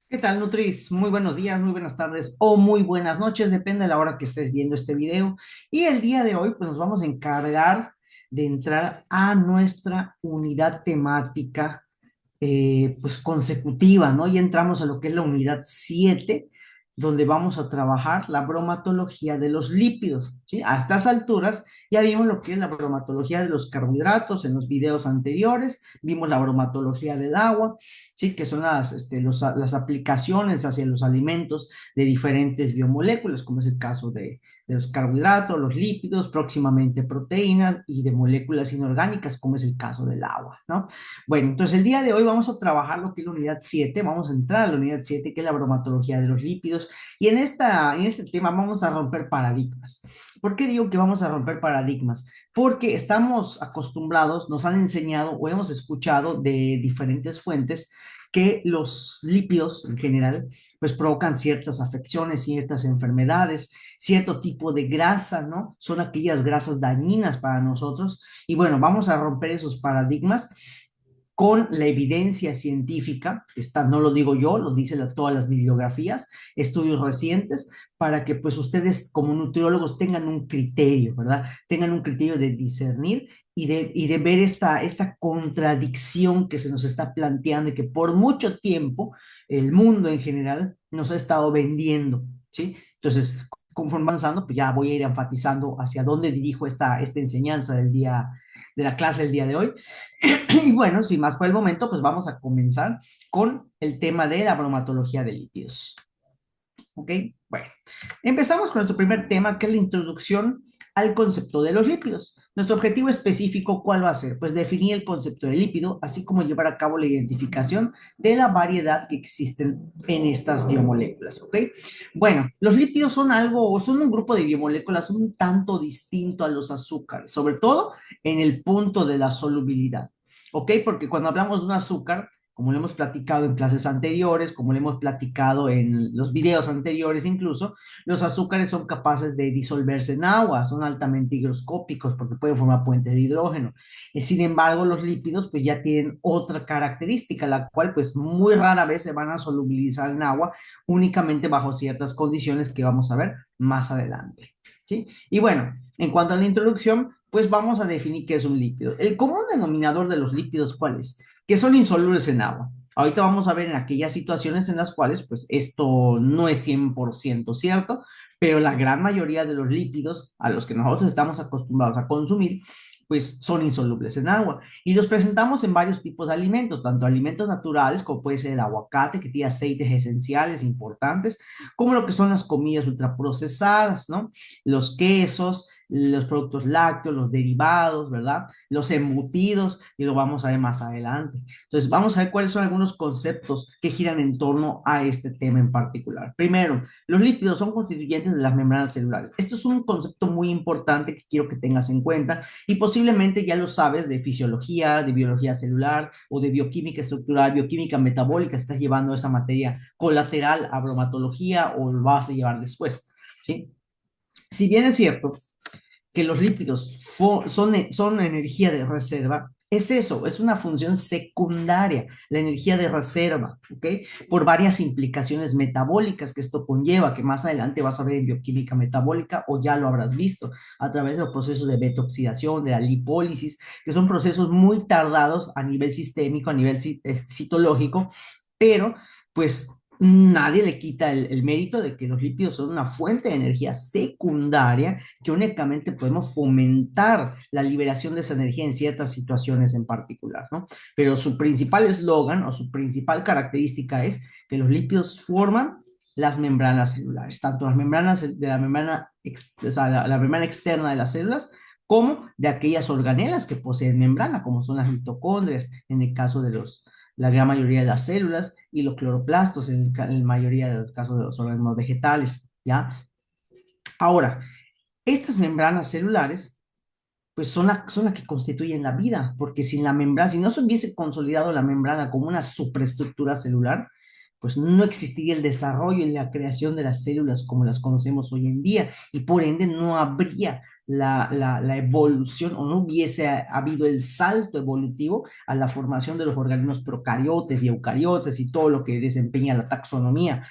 ¿Qué tal, Nutris? Muy buenos días, muy buenas tardes o muy buenas noches, depende de la hora que estés viendo este video. Y el día de hoy, pues nos vamos a encargar de entrar a nuestra unidad temática, pues consecutiva, ¿no? Y entramos a lo que es la unidad 7, donde vamos a trabajar la bromatología de los lípidos, ¿sí? A estas alturas ya vimos lo que es la bromatología de los carbohidratos en los videos anteriores, vimos la bromatología del agua, ¿sí? Que son las aplicaciones hacia los alimentos de diferentes biomoléculas, como es el caso de los carbohidratos, los lípidos, próximamente proteínas y de moléculas inorgánicas, como es el caso del agua, ¿no? Bueno, entonces el día de hoy vamos a trabajar lo que es la unidad 7. Vamos a entrar a la unidad 7, que es la bromatología de los lípidos, y en este tema vamos a romper paradigmas. ¿Por qué digo que vamos a romper paradigmas? Porque estamos acostumbrados, nos han enseñado o hemos escuchado de diferentes fuentes que los lípidos en general pues provocan ciertas afecciones, ciertas enfermedades, cierto tipo de grasa, ¿no? Son aquellas grasas dañinas para nosotros. Y bueno, vamos a romper esos paradigmas con la evidencia científica, que está, no lo digo yo, lo dicen todas las bibliografías, estudios recientes, para que pues ustedes como nutriólogos tengan un criterio, ¿verdad? Tengan un criterio de discernir y de ver esta contradicción que se nos está planteando y que por mucho tiempo el mundo en general nos ha estado vendiendo, ¿sí? Entonces, conforme avanzando, pues ya voy a ir enfatizando hacia dónde dirijo esta enseñanza del día, de la clase del día de hoy. Y bueno, sin más por el momento, pues vamos a comenzar con el tema de la bromatología de lípidos. ¿Ok? Bueno, empezamos con nuestro primer tema, que es la introducción al concepto de los lípidos. Nuestro objetivo específico, ¿cuál va a ser? Pues definir el concepto de lípido, así como llevar a cabo la identificación de la variedad que existen en estas biomoléculas, ¿ok? Bueno, los lípidos son algo, son un grupo de biomoléculas un tanto distinto a los azúcares, sobre todo en el punto de la solubilidad, ¿ok? Porque cuando hablamos de un azúcar, como lo hemos platicado en clases anteriores, como lo hemos platicado en los videos anteriores incluso, los azúcares son capaces de disolverse en agua, son altamente higroscópicos porque pueden formar puentes de hidrógeno. Sin embargo, los lípidos pues ya tienen otra característica, la cual pues muy rara vez se van a solubilizar en agua, únicamente bajo ciertas condiciones que vamos a ver más adelante. ¿Sí? Y bueno, en cuanto a la introducción, pues vamos a definir qué es un lípido. El común denominador de los lípidos, ¿cuál es? Que son insolubles en agua. Ahorita vamos a ver en aquellas situaciones en las cuales, pues, esto no es 100% cierto, pero la gran mayoría de los lípidos a los que nosotros estamos acostumbrados a consumir, pues, son insolubles en agua. Y los presentamos en varios tipos de alimentos, tanto alimentos naturales, como puede ser el aguacate, que tiene aceites esenciales importantes, como lo que son las comidas ultraprocesadas, ¿no? Los quesos, los productos lácteos, los derivados, ¿verdad? Los embutidos, y lo vamos a ver más adelante. Entonces, vamos a ver cuáles son algunos conceptos que giran en torno a este tema en particular. Primero, los lípidos son constituyentes de las membranas celulares. Esto es un concepto muy importante que quiero que tengas en cuenta y posiblemente ya lo sabes de fisiología, de biología celular o de bioquímica estructural, bioquímica metabólica, estás llevando esa materia colateral a bromatología o lo vas a llevar después, ¿sí? Si bien es cierto que los lípidos son energía de reserva, es eso, es una función secundaria, la energía de reserva, ¿ok? Por varias implicaciones metabólicas que esto conlleva, que más adelante vas a ver en bioquímica metabólica o ya lo habrás visto a través de los procesos de beta-oxidación, de la lipólisis, que son procesos muy tardados a nivel sistémico, a nivel citológico, pero pues nadie le quita el mérito de que los lípidos son una fuente de energía secundaria que únicamente podemos fomentar la liberación de esa energía en ciertas situaciones en particular, ¿no? Pero su principal eslogan o su principal característica es que los lípidos forman las membranas celulares, tanto las membranas de la membrana, o sea, la membrana externa de las células, como de aquellas organelas que poseen membrana, como son las mitocondrias, en el caso de la gran mayoría de las células, y los cloroplastos, en la mayoría de los casos de los organismos vegetales, ¿ya? Ahora, estas membranas celulares, pues son las que constituyen la vida, porque sin la membrana, si no se hubiese consolidado la membrana como una superestructura celular, pues no existiría el desarrollo y la creación de las células como las conocemos hoy en día, y por ende no habría la evolución o no hubiese habido el salto evolutivo a la formación de los organismos procariotes y eucariotes y todo lo que desempeña la taxonomía.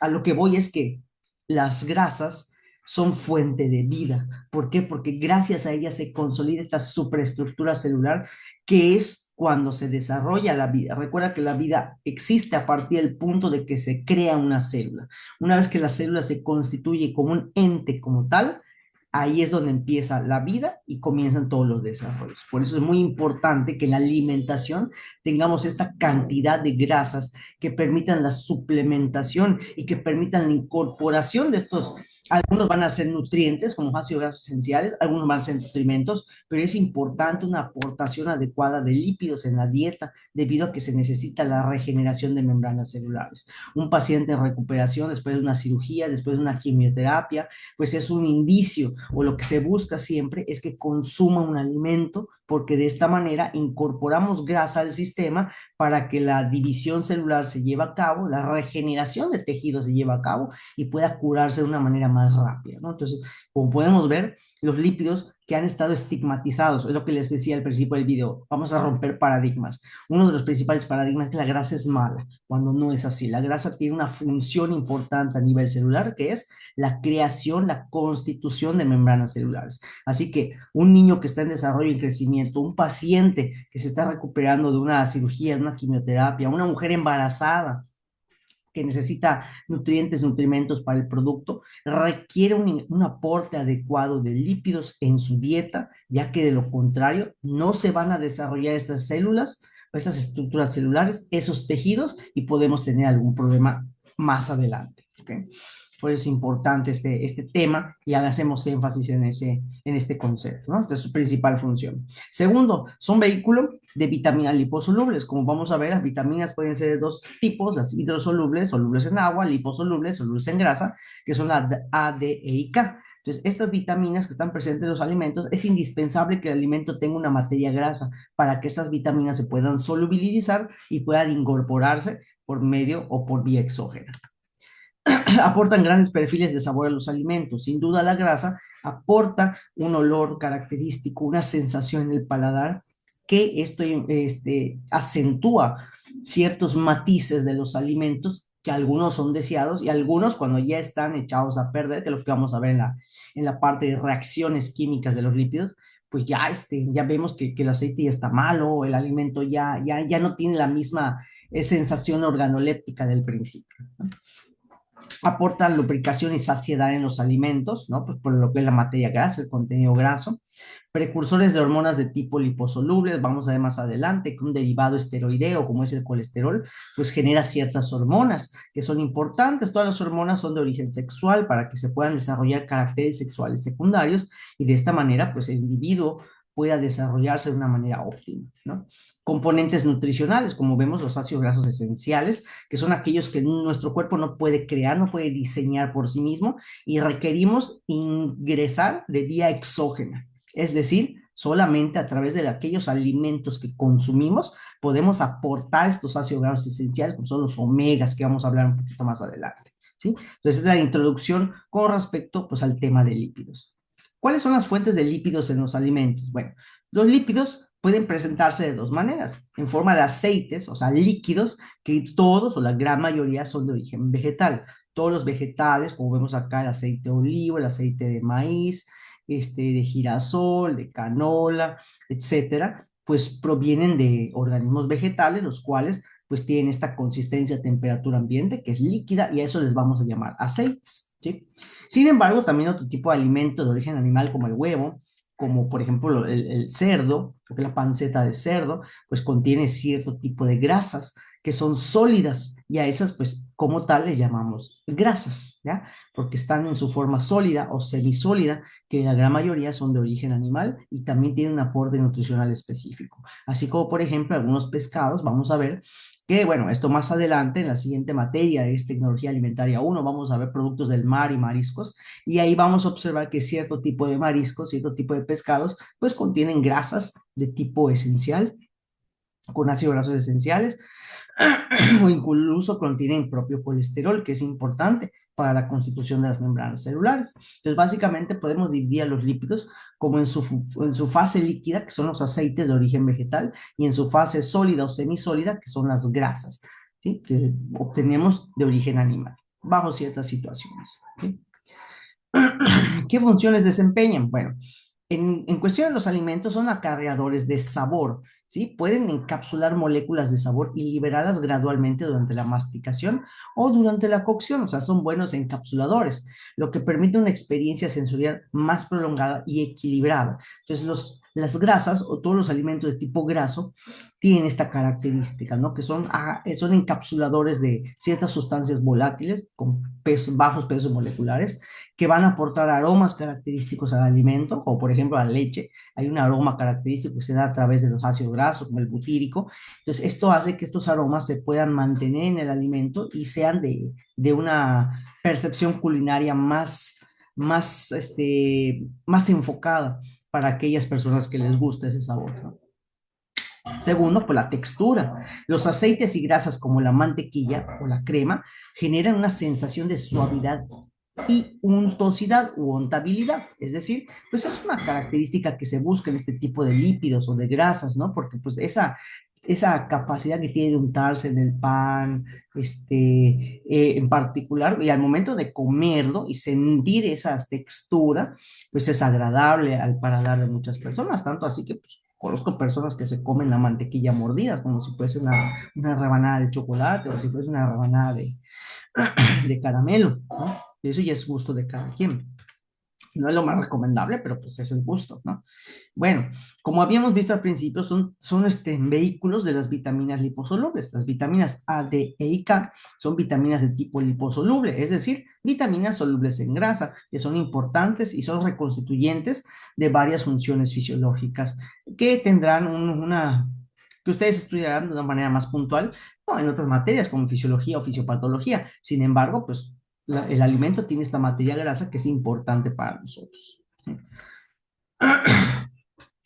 A lo que voy es que las grasas son fuente de vida. ¿Por qué? Porque gracias a ellas se consolida esta superestructura celular que es cuando se desarrolla la vida. Recuerda que la vida existe a partir del punto de que se crea una célula. Una vez que la célula se constituye como un ente como tal, ahí es donde empieza la vida y comienzan todos los desarrollos. Por eso es muy importante que en la alimentación tengamos esta cantidad de grasas que permitan la suplementación y que permitan la incorporación de estos. Algunos van a ser nutrientes, como ácidos grasos esenciales, algunos van a ser nutrimentos, pero es importante una aportación adecuada de lípidos en la dieta, debido a que se necesita la regeneración de membranas celulares. Un paciente en recuperación después de una cirugía, después de una quimioterapia, pues es un indicio, o lo que se busca siempre es que consuma un alimento, porque de esta manera incorporamos grasa al sistema para que la división celular se lleve a cabo, la regeneración de tejidos se lleve a cabo y pueda curarse de una manera más rápida, ¿no? Entonces, como podemos ver, los lípidos que han estado estigmatizados, es lo que les decía al principio del video, vamos a romper paradigmas. Uno de los principales paradigmas es que la grasa es mala, cuando no es así. La grasa tiene una función importante a nivel celular, que es la creación, la constitución de membranas celulares. Así que un niño que está en desarrollo y crecimiento, un paciente que se está recuperando de una cirugía, de una quimioterapia, una mujer embarazada que necesita nutrientes, nutrimentos para el producto, requiere un aporte adecuado de lípidos en su dieta, ya que de lo contrario no se van a desarrollar estas células, estas estructuras celulares, esos tejidos, y podemos tener algún problema más adelante. ¿Okay? Por eso es importante este tema y hacemos énfasis en este concepto, ¿no? Esta es su principal función. Segundo, son vehículos de vitaminas liposolubles. Como vamos a ver, las vitaminas pueden ser de dos tipos, las hidrosolubles, solubles en agua, liposolubles, solubles en grasa, que son la A, D, E y K. Entonces, estas vitaminas que están presentes en los alimentos, es indispensable que el alimento tenga una materia grasa para que estas vitaminas se puedan solubilizar y puedan incorporarse por medio o por vía exógena. Aportan grandes perfiles de sabor a los alimentos. Sin duda la grasa aporta un olor característico, una sensación en el paladar que esto acentúa ciertos matices de los alimentos que algunos son deseados y algunos cuando ya están echados a perder, que es lo que vamos a ver en la parte de reacciones químicas de los lípidos, pues ya, ya vemos que el aceite ya está malo, el alimento ya no tiene la misma sensación organoléptica del principio, ¿no? Aportan lubricación y saciedad en los alimentos, ¿no? Pues por lo que es la materia grasa, el contenido graso. Precursores de hormonas de tipo liposolubles, vamos a ver más adelante que un derivado esteroideo, como es el colesterol, pues genera ciertas hormonas que son importantes. Todas las hormonas son de origen sexual para que se puedan desarrollar caracteres sexuales secundarios y de esta manera, pues el individuo pueda desarrollarse de una manera óptima, ¿no? Componentes nutricionales, como vemos, los ácidos grasos esenciales, que son aquellos que nuestro cuerpo no puede crear, no puede diseñar por sí mismo y requerimos ingresar de vía exógena, es decir, solamente a través de aquellos alimentos que consumimos podemos aportar estos ácidos grasos esenciales, como son los omegas, que vamos a hablar un poquito más adelante, ¿sí? Entonces, es la introducción con respecto, pues, al tema de lípidos. ¿Cuáles son las fuentes de lípidos en los alimentos? Bueno, los lípidos pueden presentarse de dos maneras, en forma de aceites, o sea, líquidos, que todos o la gran mayoría son de origen vegetal. Todos los vegetales, como vemos acá, el aceite de olivo, el aceite de maíz, de girasol, de canola, etcétera, pues provienen de organismos vegetales, los cuales pues tienen esta consistencia a temperatura ambiente, que es líquida, y a eso les vamos a llamar aceites, ¿sí? Sin embargo, también otro tipo de alimento de origen animal, como el huevo, como por ejemplo el cerdo, porque la panceta de cerdo, pues contiene cierto tipo de grasas que son sólidas y a esas pues como tal les llamamos grasas, ¿ya? Porque están en su forma sólida o semisólida, que la gran mayoría son de origen animal y también tienen un aporte nutricional específico. Así como por ejemplo algunos pescados, vamos a ver que bueno, esto más adelante en la siguiente materia es tecnología alimentaria 1, vamos a ver productos del mar y mariscos y ahí vamos a observar que cierto tipo de mariscos, cierto tipo de pescados, pues contienen grasas de tipo esencial con ácidos grasos esenciales o incluso contienen propio colesterol, que es importante para la constitución de las membranas celulares. Entonces, básicamente podemos dividir a los lípidos como en su fase líquida, que son los aceites de origen vegetal, y en su fase sólida o semisólida, que son las grasas, ¿sí? Que obtenemos de origen animal, bajo ciertas situaciones. ¿Sí? ¿Qué funciones desempeñan? Bueno, en cuestión de los alimentos son acarreadores de sabor, ¿sí? Pueden encapsular moléculas de sabor y liberarlas gradualmente durante la masticación o durante la cocción, o sea, son buenos encapsuladores, lo que permite una experiencia sensorial más prolongada y equilibrada. Entonces, las grasas o todos los alimentos de tipo graso tienen esta característica, ¿no? Que son encapsuladores de ciertas sustancias volátiles con bajos pesos moleculares que van a aportar aromas característicos al alimento, o por ejemplo a la leche, hay un aroma característico que se da a través de los ácidos grasos, como el butírico. Entonces, esto hace que estos aromas se puedan mantener en el alimento y sean de una percepción culinaria más enfocada para aquellas personas que les gusta ese sabor, ¿no? Segundo, pues la textura. Los aceites y grasas como la mantequilla o la crema generan una sensación de suavidad y untuosidad u untabilidad. Es decir, pues es una característica que se busca en este tipo de lípidos o de grasas, ¿no? Porque pues esa capacidad que tiene de untarse en el pan, en particular, y al momento de comerlo y sentir esa textura, pues es agradable al paladar de muchas personas, tanto así que pues conozco personas que se comen la mantequilla mordida, como si fuese una rebanada de chocolate o si fuese una rebanada de caramelo, ¿no? Y eso ya es gusto de cada quien. No es lo más recomendable, pero pues es el gusto, ¿no? Bueno, como habíamos visto al principio, son vehículos de las vitaminas liposolubles. Las vitaminas A, D, E y K son vitaminas de tipo liposoluble, es decir, vitaminas solubles en grasa, que son importantes y son reconstituyentes de varias funciones fisiológicas que tendrán que ustedes estudiarán de una manera más puntual, ¿no? En otras materias como fisiología o fisiopatología. Sin embargo, pues el alimento tiene esta materia grasa que es importante para nosotros.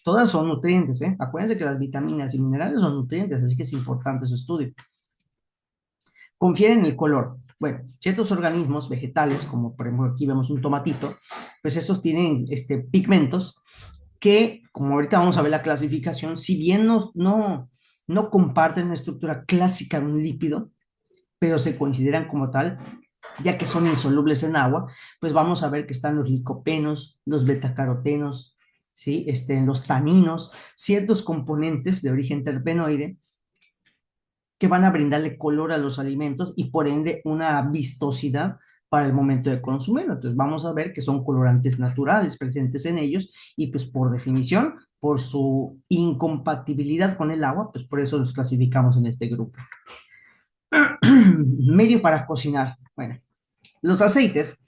Todas son nutrientes, ¿eh? Acuérdense que las vitaminas y minerales son nutrientes, así que es importante su estudio. Confieren el color. Bueno, ciertos organismos vegetales, como por ejemplo aquí vemos un tomatito, pues estos tienen pigmentos que, como ahorita vamos a ver la clasificación, si bien no comparten una estructura clásica de un lípido, pero se consideran como tal, ya que son insolubles en agua, pues vamos a ver que están los licopenos, los betacarotenos, ¿sí? Los taninos, ciertos componentes de origen terpenoide que van a brindarle color a los alimentos y por ende una vistosidad para el momento de consumirlo. Entonces vamos a ver que son colorantes naturales presentes en ellos y pues por definición, por su incompatibilidad con el agua, pues por eso los clasificamos en este grupo. Medio para cocinar. Bueno, los aceites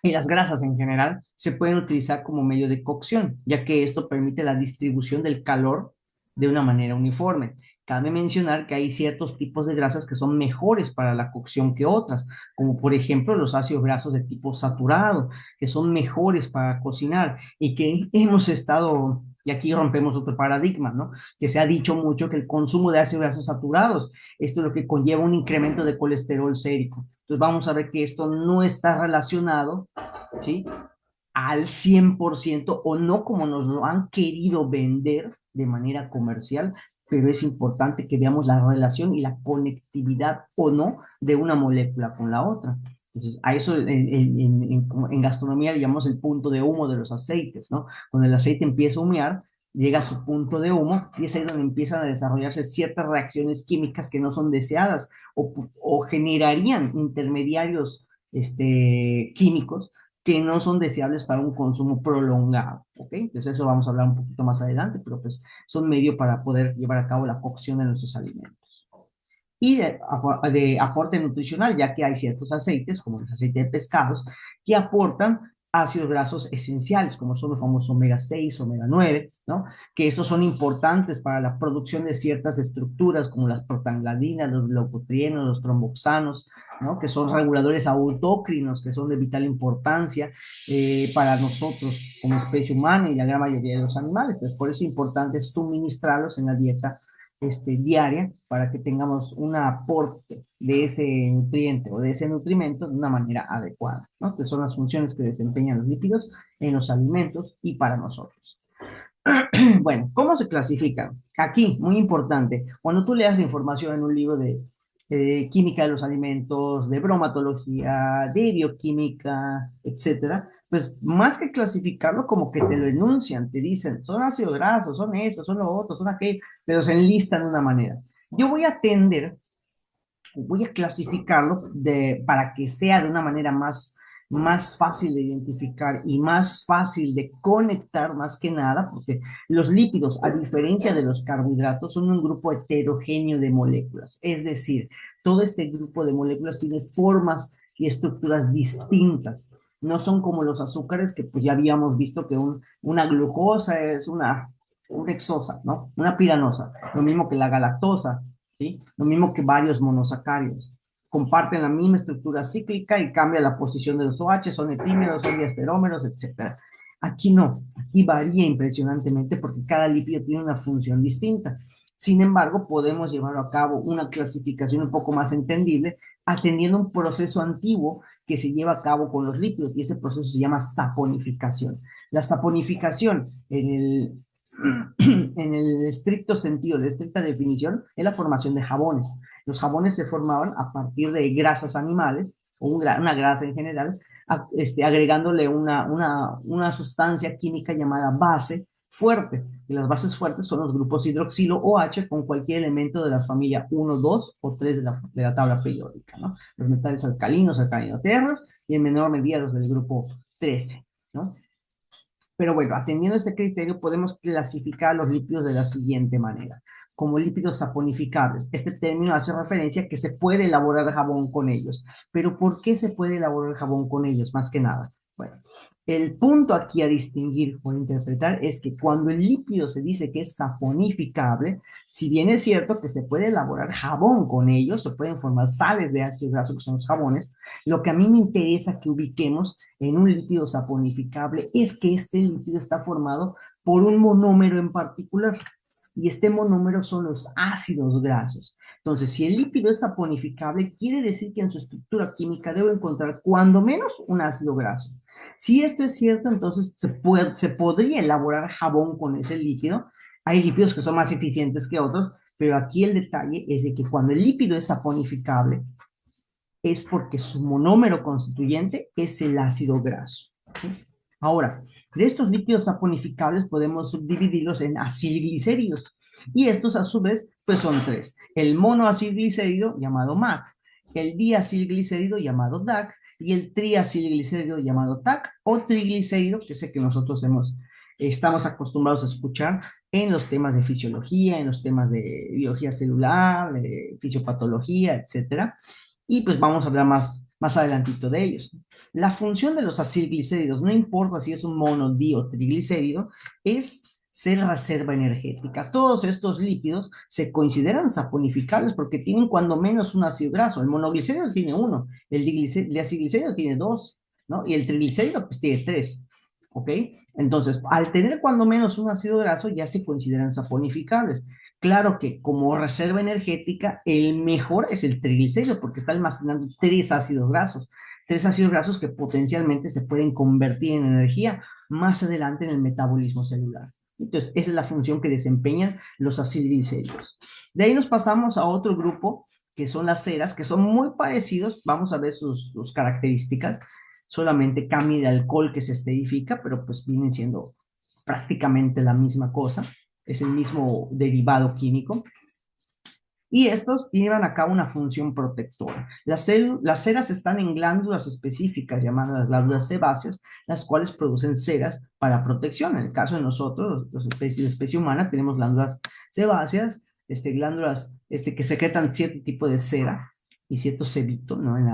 y las grasas en general se pueden utilizar como medio de cocción, ya que esto permite la distribución del calor de una manera uniforme. Cabe mencionar que hay ciertos tipos de grasas que son mejores para la cocción que otras, como por ejemplo los ácidos grasos de tipo saturado, que son mejores para cocinar y que hemos estado, y aquí rompemos otro paradigma, ¿no? Que se ha dicho mucho que el consumo de ácidos grasos saturados, esto es lo que conlleva un incremento de colesterol sérico. Entonces vamos a ver que esto no está relacionado, ¿sí? Al 100% o no como nos lo han querido vender de manera comercial, pero es importante que veamos la relación y la conectividad o no de una molécula con la otra. Entonces, a eso en gastronomía le llamamos el punto de humo de los aceites, ¿no? Cuando el aceite empieza a humear, llega a su punto de humo y es ahí donde empiezan a desarrollarse ciertas reacciones químicas que no son deseadas o generarían intermediarios químicos que no son deseables para un consumo prolongado, ¿ok? Entonces eso vamos a hablar un poquito más adelante, pero pues son medio para poder llevar a cabo la cocción de nuestros alimentos. Y de aporte nutricional, ya que hay ciertos aceites, como el aceite de pescados, que aportan ácidos grasos esenciales, como son los famosos omega 6, omega 9, ¿no? Que esos son importantes para la producción de ciertas estructuras, como las prostaglandinas, los leucotrienos, los tromboxanos, ¿no? Que son reguladores autócrinos, que son de vital importancia para nosotros como especie humana y la gran mayoría de los animales. Entonces, por eso es importante suministrarlos en la dieta diaria para que tengamos un aporte de ese nutriente o de ese nutrimento de una manera adecuada, ¿no? Que son las funciones que desempeñan los lípidos en los alimentos y para nosotros. Bueno, ¿cómo se clasifican? Aquí, muy importante, cuando tú leas la información en un libro de química de los alimentos, de bromatología, de bioquímica, etcétera, pues más que clasificarlo, como que te lo enuncian, te dicen, son ácidos grasos, son eso, son lo otro, son aquello, pero se enlistan de una manera. Yo voy a tender, voy a clasificarlo para que sea de una manera más fácil de identificar y más fácil de conectar más que nada, porque los lípidos, a diferencia de los carbohidratos, son un grupo heterogéneo de moléculas. Es decir, todo este grupo de moléculas tiene formas y estructuras distintas. No son como los azúcares, que pues ya habíamos visto que una glucosa es una hexosa, ¿no? Una piranosa. Lo mismo que la galactosa, ¿sí? Lo mismo que varios monosacáridos. Comparten la misma estructura cíclica y cambia la posición de los OH, son epímeros, son diasterómeros, etc. Aquí no, aquí varía impresionantemente porque cada lípido tiene una función distinta. Sin embargo, podemos llevar a cabo una clasificación un poco más entendible atendiendo un proceso antiguo que se lleva a cabo con los lípidos y ese proceso se llama saponificación. La saponificación en el estricto sentido, la estricta definición, es la formación de jabones. Los jabones se formaban a partir de grasas animales, o una grasa en general, agregándole una sustancia química llamada base fuerte. Y las bases fuertes son los grupos hidroxilo o H con cualquier elemento de la familia 1, 2 o 3 de la tabla periódica, ¿no? Los metales alcalinos, alcalino-tiernos, y en menor medida los del grupo 13, ¿no? Pero bueno, atendiendo a este criterio, podemos clasificar los lípidos de la siguiente manera. Como lípidos saponificables. Este término hace referencia a que se puede elaborar jabón con ellos. Pero ¿por qué se puede elaborar jabón con ellos? Más que nada. Bueno, el punto aquí a distinguir o interpretar es que cuando el lípido se dice que es saponificable, si bien es cierto que se puede elaborar jabón con ellos, se pueden formar sales de ácido graso, que son los jabones, lo que a mí me interesa que ubiquemos en un lípido saponificable es que este lípido está formado por un monómero en particular y este monómero son los ácidos grasos. Entonces, si el lípido es saponificable, quiere decir que en su estructura química debo encontrar cuando menos un ácido graso. Si esto es cierto, entonces se podría elaborar jabón con ese lípido. Hay lípidos que son más eficientes que otros, pero aquí el detalle es de que cuando el lípido es saponificable, es porque su monómero constituyente es el ácido graso. ¿Sí? Ahora, de estos lípidos saponificables podemos subdividirlos en acilglicéridos. Y estos a su vez, pues son tres. El monoacilglicérido llamado MAC, el diacilglicérido llamado DAC y el triacilglicérido llamado TAC o triglicérido, que sé que nosotros estamos acostumbrados a escuchar en los temas de fisiología, en los temas de biología celular, de fisiopatología, etcétera. Y pues vamos a hablar más adelantito de ellos. La función de los acilglicéridos, no importa si es un mono, di o triglicérido, es ser reserva energética. Todos estos lípidos se consideran saponificables porque tienen cuando menos un ácido graso. El monoglicérido tiene uno, el diacilglicérido tiene dos, ¿no? Y el triglicérido pues tiene tres. ¿Ok? Entonces, al tener cuando menos un ácido graso, ya se consideran saponificables. Claro que como reserva energética, el mejor es el triglicérido, porque está almacenando tres ácidos grasos que potencialmente se pueden convertir en energía más adelante en el metabolismo celular. Entonces, esa es la función que desempeñan los acilglicéridos. De ahí nos pasamos a otro grupo, que son las ceras, que son muy parecidos. Vamos a ver sus características. Solamente cambia el alcohol que se esterifica, pero pues vienen siendo prácticamente la misma cosa. Es el mismo derivado químico. Y estos llevan a cabo una función protectora. Las ceras están en glándulas específicas llamadas las glándulas sebáceas, las cuales producen ceras para protección. En el caso de nosotros, la especie humana, tenemos glándulas sebáceas, glándulas que secretan cierto tipo de cera y cierto sebito, ¿no? en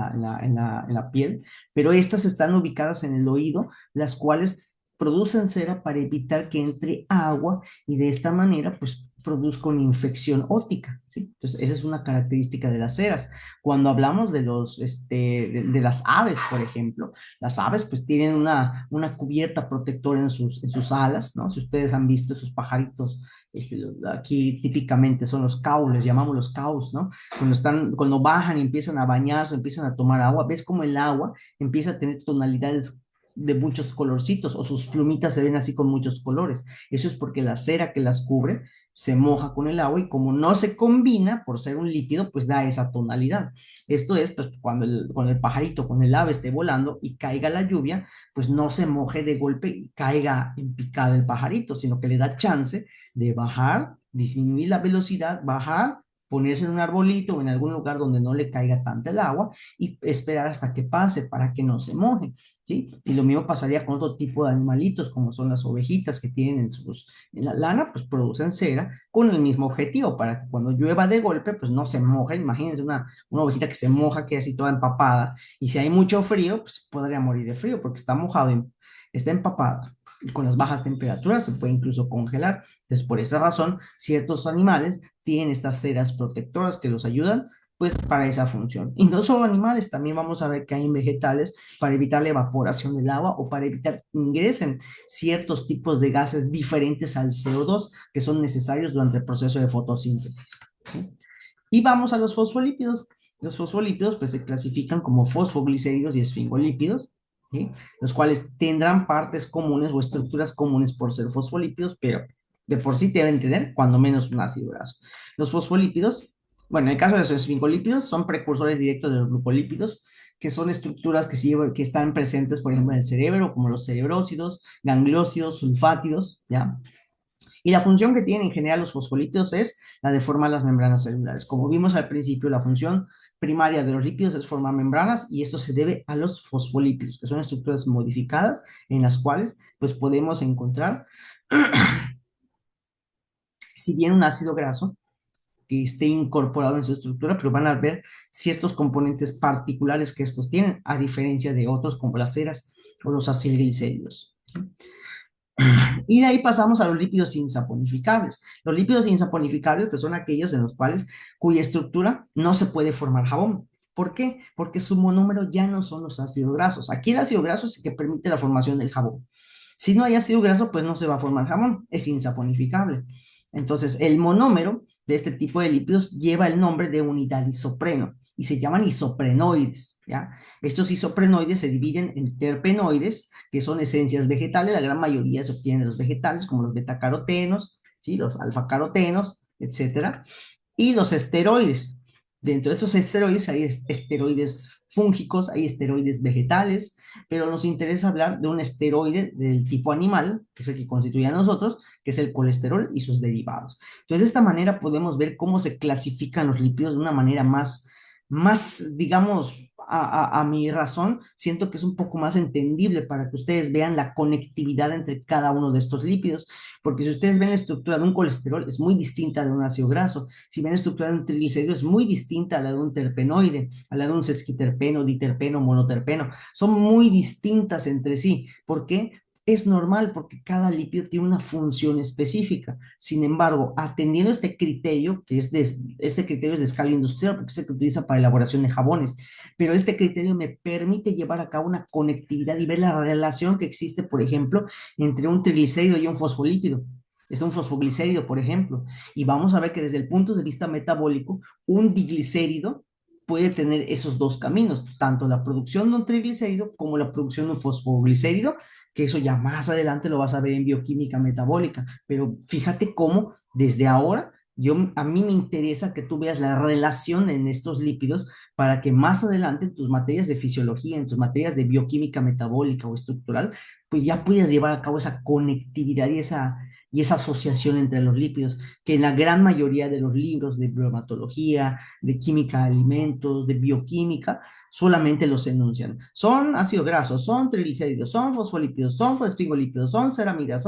la piel, pero estas están ubicadas en el oído, las cuales producen cera para evitar que entre agua y de esta manera, pues, produzca una infección óptica, ¿sí? Entonces, esa es una característica de las ceras. Cuando hablamos de de las aves, por ejemplo, las aves pues tienen una cubierta protectora en sus alas, ¿no? Si ustedes han visto esos pajaritos, aquí típicamente son los caus, les llamamos los caus, ¿no? Cuando bajan y empiezan a bañarse, empiezan a tomar agua, ves como el agua empieza a tener tonalidades de muchos colorcitos o sus plumitas se ven así con muchos colores. Eso es porque la cera que las cubre se moja con el agua y como no se combina por ser un lípido, pues da esa tonalidad. Esto es, pues, cuando el pajarito, con el ave esté volando y caiga la lluvia, pues no se moje de golpe y caiga en picada el pajarito, sino que le da chance de bajar, disminuir la velocidad, bajar, ponerse en un arbolito o en algún lugar donde no le caiga tanta el agua y esperar hasta que pase para que no se moje, ¿sí? Y lo mismo pasaría con otro tipo de animalitos, como son las ovejitas que tienen en la lana, pues producen cera con el mismo objetivo, para que cuando llueva de golpe, pues no se moje. Imagínense una ovejita que se moja, que así toda empapada, y si hay mucho frío, pues podría morir de frío porque está mojado, está empapada. Y con las bajas temperaturas se puede incluso congelar. Entonces, por esa razón, ciertos animales tienen estas ceras protectoras que los ayudan pues para esa función. Y no solo animales, también vamos a ver que hay en vegetales para evitar la evaporación del agua o para evitar que ingresen ciertos tipos de gases diferentes al CO2 que son necesarios durante el proceso de fotosíntesis, ¿sí? Y vamos a los fosfolípidos. Los fosfolípidos pues se clasifican como fosfoglicéridos y esfingolípidos, ¿sí? Los cuales tendrán partes comunes o estructuras comunes por ser fosfolípidos, pero de por sí deben tener cuando menos un ácido graso. Los fosfolípidos, bueno, en el caso de los esfingolípidos, son precursores directos de los glucolípidos, que son estructuras que están presentes, por ejemplo, en el cerebro, como los cerebrósidos, gangliósidos, sulfátidos, ¿ya? Y la función que tienen en general los fosfolípidos es la de formar las membranas celulares. Como vimos al principio, la función primaria de los lípidos es formar membranas y esto se debe a los fosfolípidos, que son estructuras modificadas en las cuales pues podemos encontrar, si bien un ácido graso, que esté incorporado en su estructura, pero van a ver ciertos componentes particulares que estos tienen, a diferencia de otros como las ceras o los acilglicéridos. Y de ahí pasamos a los lípidos insaponificables. Los lípidos insaponificables, que son aquellos en los cuales, cuya estructura no se puede formar jabón. ¿Por qué? Porque su monómero ya no son los ácidos grasos. Aquí el ácido graso es el que permite la formación del jabón. Si no hay ácido graso, pues no se va a formar jabón, es insaponificable. Entonces, el monómero de este tipo de lípidos lleva el nombre de unidad isopreno y se llaman isoprenoides, ¿ya? Estos isoprenoides se dividen en terpenoides, que son esencias vegetales, la gran mayoría se obtienen de los vegetales, como los betacarotenos, ¿sí? Los alfacarotenos, etcétera, y los esteroides. Dentro de estos esteroides hay esteroides fúngicos, hay esteroides vegetales, pero nos interesa hablar de un esteroide del tipo animal, que es el que constituye a nosotros, que es el colesterol y sus derivados. Entonces, de esta manera podemos ver cómo se clasifican los lípidos de una manera digamos, a mi razón, siento que es un poco más entendible para que ustedes vean la conectividad entre cada uno de estos lípidos, porque si ustedes ven la estructura de un colesterol, es muy distinta a la de un ácido graso. Si ven la estructura de un triglicérido, es muy distinta a la de un terpenoide, a la de un sesquiterpeno, diterpeno, monoterpeno. Son muy distintas entre sí. ¿Por qué? Es normal porque cada lípido tiene una función específica. Sin embargo, atendiendo este criterio, este criterio es de escala industrial porque es el que utiliza para elaboración de jabones, pero este criterio me permite llevar a cabo una conectividad y ver la relación que existe, por ejemplo, entre un triglicérido y un fosfolípido. Es un fosfoglicérido, por ejemplo, y vamos a ver que desde el punto de vista metabólico, un diglicérido puede tener esos dos caminos, tanto la producción de un triglicérido como la producción de un fosfoglicérido, que eso ya más adelante lo vas a ver en bioquímica metabólica, pero fíjate cómo desde ahora a mí me interesa que tú veas la relación en estos lípidos para que más adelante en tus materias de fisiología, en tus materias de bioquímica metabólica o estructural, pues ya puedas llevar a cabo esa conectividad y esa asociación entre los lípidos, que en la gran mayoría de los libros de bromatología, de química de alimentos, de bioquímica, solamente los enuncian. Son ácidos grasos, son triglicéridos, son fosfolípidos, son fosfingolípidos, son ceramidas,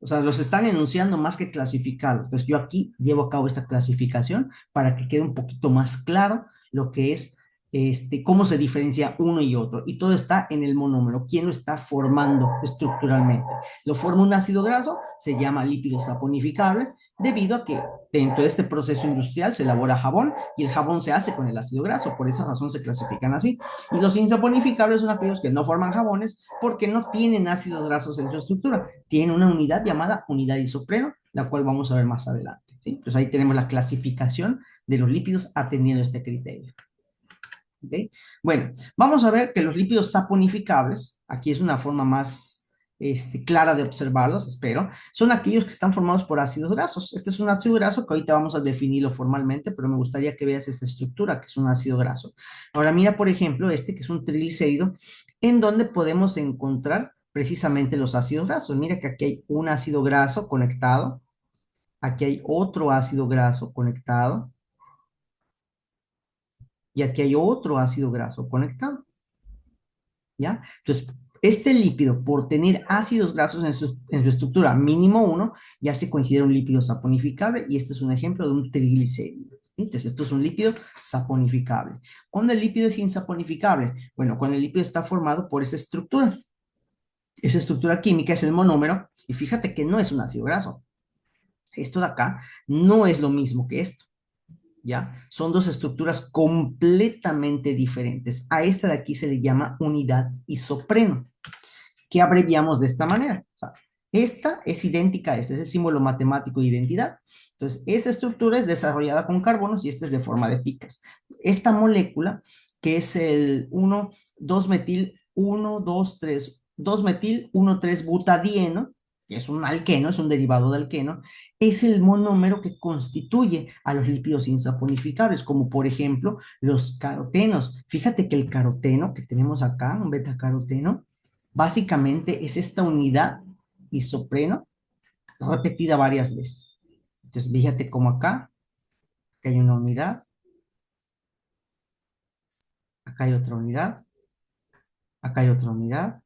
o sea, los están enunciando más que clasificarlos. Entonces yo aquí llevo a cabo esta clasificación para que quede un poquito más claro lo que es cómo se diferencia uno y otro. Y todo está en el monómero. ¿Quién lo está formando estructuralmente? Lo forma un ácido graso, se llama lípido saponificable, debido a que dentro de este proceso industrial se elabora jabón y el jabón se hace con el ácido graso, por esa razón se clasifican así. Y los insaponificables son aquellos que no forman jabones porque no tienen ácidos grasos en su estructura, tienen una unidad llamada unidad isopreno, la cual vamos a ver más adelante, ¿sí? Entonces ahí tenemos la clasificación de los lípidos atendiendo este criterio. ¿Okay? Bueno, vamos a ver que los lípidos saponificables, aquí es una forma más clara de observarlos, espero, son aquellos que están formados por ácidos grasos. Este es un ácido graso que ahorita vamos a definirlo formalmente, pero me gustaría que veas esta estructura, que es un ácido graso. Ahora mira, por ejemplo, este que es un triglicérido, en donde podemos encontrar precisamente los ácidos grasos. Mira que aquí hay un ácido graso conectado, aquí hay otro ácido graso conectado, y aquí hay otro ácido graso conectado. ¿Ya? Entonces, este lípido, por tener ácidos grasos en su estructura mínimo uno, ya se considera un lípido saponificable y este es un ejemplo de un triglicérido. ¿Sí? Entonces, esto es un lípido saponificable. ¿Cuándo el lípido es insaponificable? Bueno, cuando el lípido está formado por esa estructura. Esa estructura química es el monómero y fíjate que no es un ácido graso. Esto de acá no es lo mismo que esto. ¿Ya? Son dos estructuras completamente diferentes. A esta de aquí se le llama unidad isopreno, que abreviamos de esta manera. O sea, esta es idéntica a esta, es el símbolo matemático de identidad. Entonces, esa estructura es desarrollada con carbonos y esta es de forma de picas. Esta molécula, que es el 1,2-metil, 1,2-3, 2-metil, 1,3-butadieno, que es un alqueno, es un derivado de alqueno, es el monómero que constituye a los lípidos insaponificables, como por ejemplo los carotenos. Fíjate que el caroteno que tenemos acá, un betacaroteno, básicamente es esta unidad isopreno repetida varias veces. Entonces, fíjate como acá, que hay una unidad, acá hay otra unidad, acá hay otra unidad,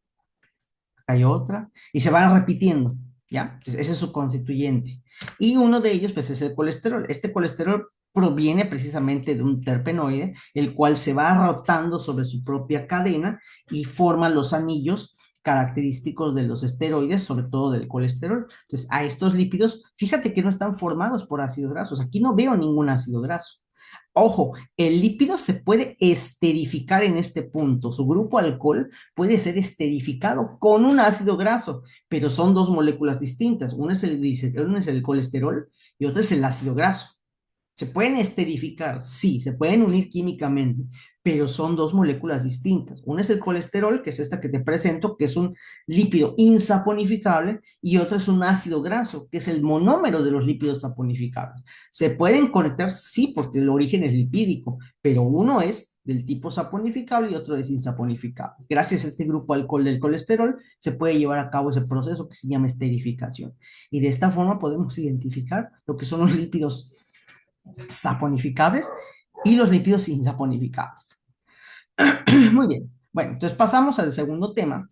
acá hay otra, y se van repitiendo, ¿ya? Entonces, ese es su constituyente. Y uno de ellos, pues, es el colesterol. Este colesterol proviene precisamente de un terpenoide, el cual se va rotando sobre su propia cadena y forma los anillos característicos de los esteroides, sobre todo del colesterol. Entonces, a estos lípidos, fíjate que no están formados por ácidos grasos. Aquí no veo ningún ácido graso. Ojo, el lípido se puede esterificar en este punto. Su grupo alcohol puede ser esterificado con un ácido graso, pero son dos moléculas distintas. Uno es el colesterol y otro es el ácido graso. ¿Se pueden esterificar? Sí, se pueden unir químicamente, pero son dos moléculas distintas. Una es el colesterol, que es esta que te presento, que es un lípido insaponificable, y otro es un ácido graso, que es el monómero de los lípidos saponificables. ¿Se pueden conectar? Sí, porque el origen es lipídico, pero uno es del tipo saponificable y otro es insaponificable. Gracias a este grupo alcohol del colesterol se puede llevar a cabo ese proceso que se llama esterificación. Y de esta forma podemos identificar lo que son los lípidos saponificables y los lípidos insaponificables. Muy bien. Bueno, entonces pasamos al segundo tema,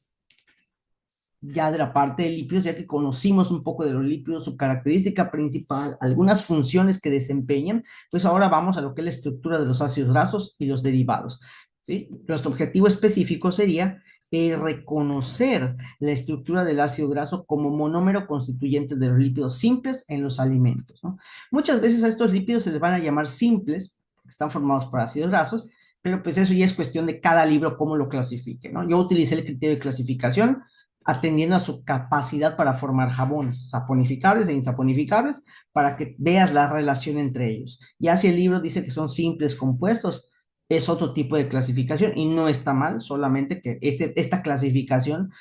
ya de la parte de lípidos, ya que conocimos un poco de los lípidos, su característica principal, algunas funciones que desempeñan, pues ahora vamos a lo que es la estructura de los ácidos grasos y los derivados. ¿Sí? Nuestro objetivo específico sería reconocer la estructura del ácido graso como monómero constituyente de los lípidos simples en los alimentos, ¿no? Muchas veces a estos lípidos se les van a llamar simples, están formados por ácidos grasos, pero pues eso ya es cuestión de cada libro cómo lo clasifique, ¿no? Yo utilicé el criterio de clasificación atendiendo a su capacidad para formar jabones saponificables e insaponificables para que veas la relación entre ellos. Ya si el libro dice que son simples compuestos, es otro tipo de clasificación y no está mal, solamente que esta clasificación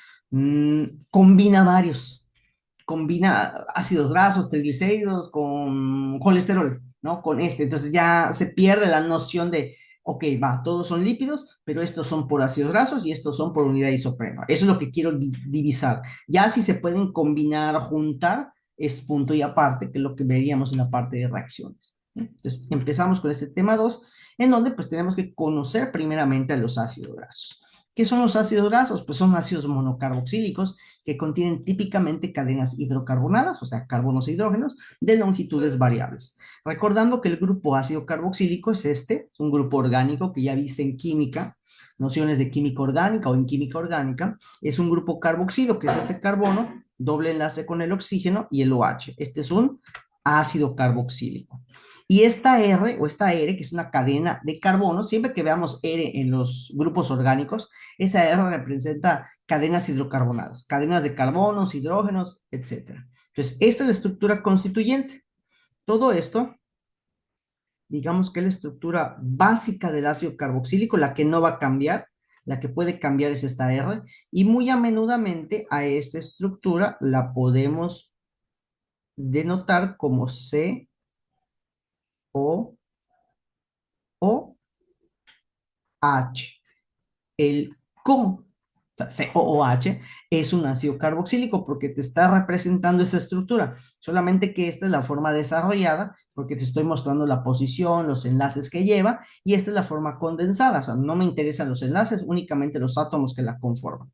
combina varios, combina ácidos grasos, triglicéridos con colesterol, ¿no? Con este, entonces ya se pierde la noción de, ok, va, todos son lípidos, pero estos son por ácidos grasos y estos son por unidad isopreno. Eso es lo que quiero divisar. Ya si se pueden combinar, juntar, es punto y aparte, que es lo que veríamos en la parte de reacciones. Entonces, empezamos con este tema 2 en donde pues tenemos que conocer primeramente a los ácidos grasos. ¿Qué son los ácidos grasos? Pues son ácidos monocarboxílicos que contienen típicamente cadenas hidrocarbonadas, o sea, carbonos e hidrógenos, de longitudes variables. Recordando que el grupo ácido carboxílico es un grupo orgánico que ya viste en química, nociones de química orgánica o en química orgánica, es un grupo carboxilo, que es este carbono, doble enlace con el oxígeno y el OH. Este es un ácido carboxílico. Y esta R o esta R, que es una cadena de carbono, siempre que veamos R en los grupos orgánicos, esa R representa cadenas hidrocarbonadas, cadenas de carbonos, hidrógenos, etcétera. Entonces, esta es la estructura constituyente. Todo esto, digamos que es la estructura básica del ácido carboxílico, la que no va a cambiar, la que puede cambiar es esta R, y muy a menudamente a esta estructura la podemos denotar como C, O, O, H. El COOH es un ácido carboxílico porque te está representando esta estructura, solamente que esta es la forma desarrollada porque te estoy mostrando la posición, los enlaces que lleva y esta es la forma condensada, o sea, no me interesan los enlaces, únicamente los átomos que la conforman.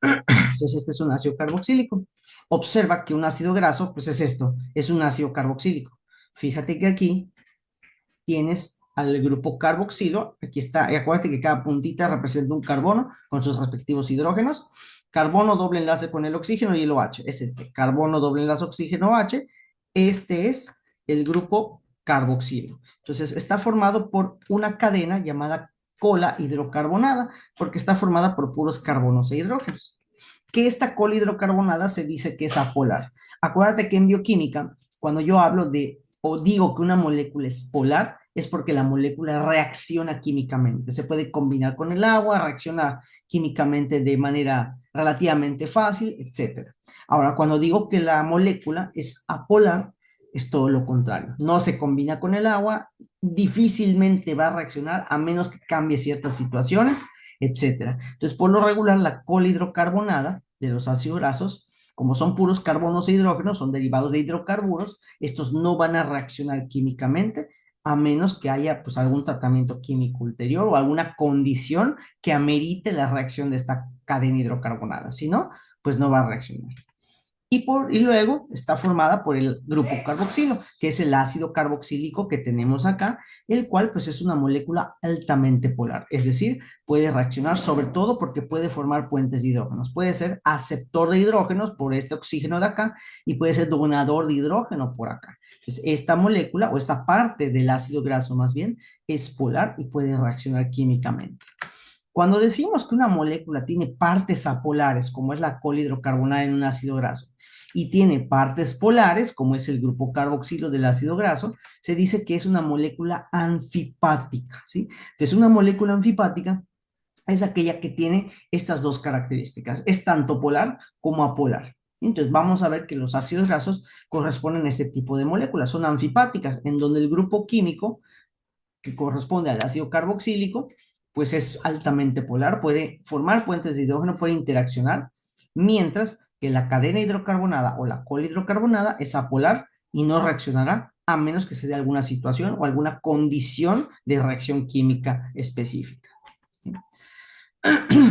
Entonces, este es un ácido carboxílico. Observa que un ácido graso, pues es esto, es un ácido carboxílico. Fíjate que aquí tienes al grupo carboxilo, aquí está, y acuérdate que cada puntita representa un carbono con sus respectivos hidrógenos, carbono doble enlace con el oxígeno y el OH, es este, carbono doble enlace oxígeno OH, este es el grupo carboxilo. Entonces está formado por una cadena llamada cola hidrocarbonada, porque está formada por puros carbonos e hidrógenos. Que esta cola hidrocarbonada se dice que es apolar. Acuérdate que en bioquímica, cuando yo hablo de o digo que una molécula es polar, es porque la molécula reacciona químicamente. Se puede combinar con el agua, reacciona químicamente de manera relativamente fácil, etcétera. Ahora, cuando digo que la molécula es apolar, es todo lo contrario. No se combina con el agua, difícilmente va a reaccionar a menos que cambie ciertas situaciones, etcétera. Entonces, por lo regular, la cola hidrocarbonada de los ácidos grasos, como son puros carbonos e hidrógenos, son derivados de hidrocarburos, estos no van a reaccionar químicamente a menos que haya pues algún tratamiento químico ulterior o alguna condición que amerite la reacción de esta cadena hidrocarbonada. Si no, pues no va a reaccionar. Y luego está formada por el grupo carboxilo, que es el ácido carboxílico que tenemos acá, el cual pues es una molécula altamente polar, es decir, puede reaccionar sobre todo porque puede formar puentes de hidrógenos, puede ser aceptor de hidrógenos por este oxígeno de acá y puede ser donador de hidrógeno por acá. Entonces, esta molécula o esta parte del ácido graso más bien es polar y puede reaccionar químicamente. Cuando decimos que una molécula tiene partes apolares, como es la colhidrocarbonada en un ácido graso, y tiene partes polares, como es el grupo carboxilo del ácido graso, se dice que es una molécula anfipática, ¿sí? Entonces, una molécula anfipática es aquella que tiene estas dos características, es tanto polar como apolar. Entonces, vamos a ver que los ácidos grasos corresponden a este tipo de moléculas, son anfipáticas, en donde el grupo químico que corresponde al ácido carboxílico, pues es altamente polar, puede formar puentes de hidrógeno, puede interaccionar, mientras que la cadena hidrocarbonada o la colhidrocarbonada es apolar y no reaccionará a menos que se dé alguna situación o alguna condición de reacción química específica.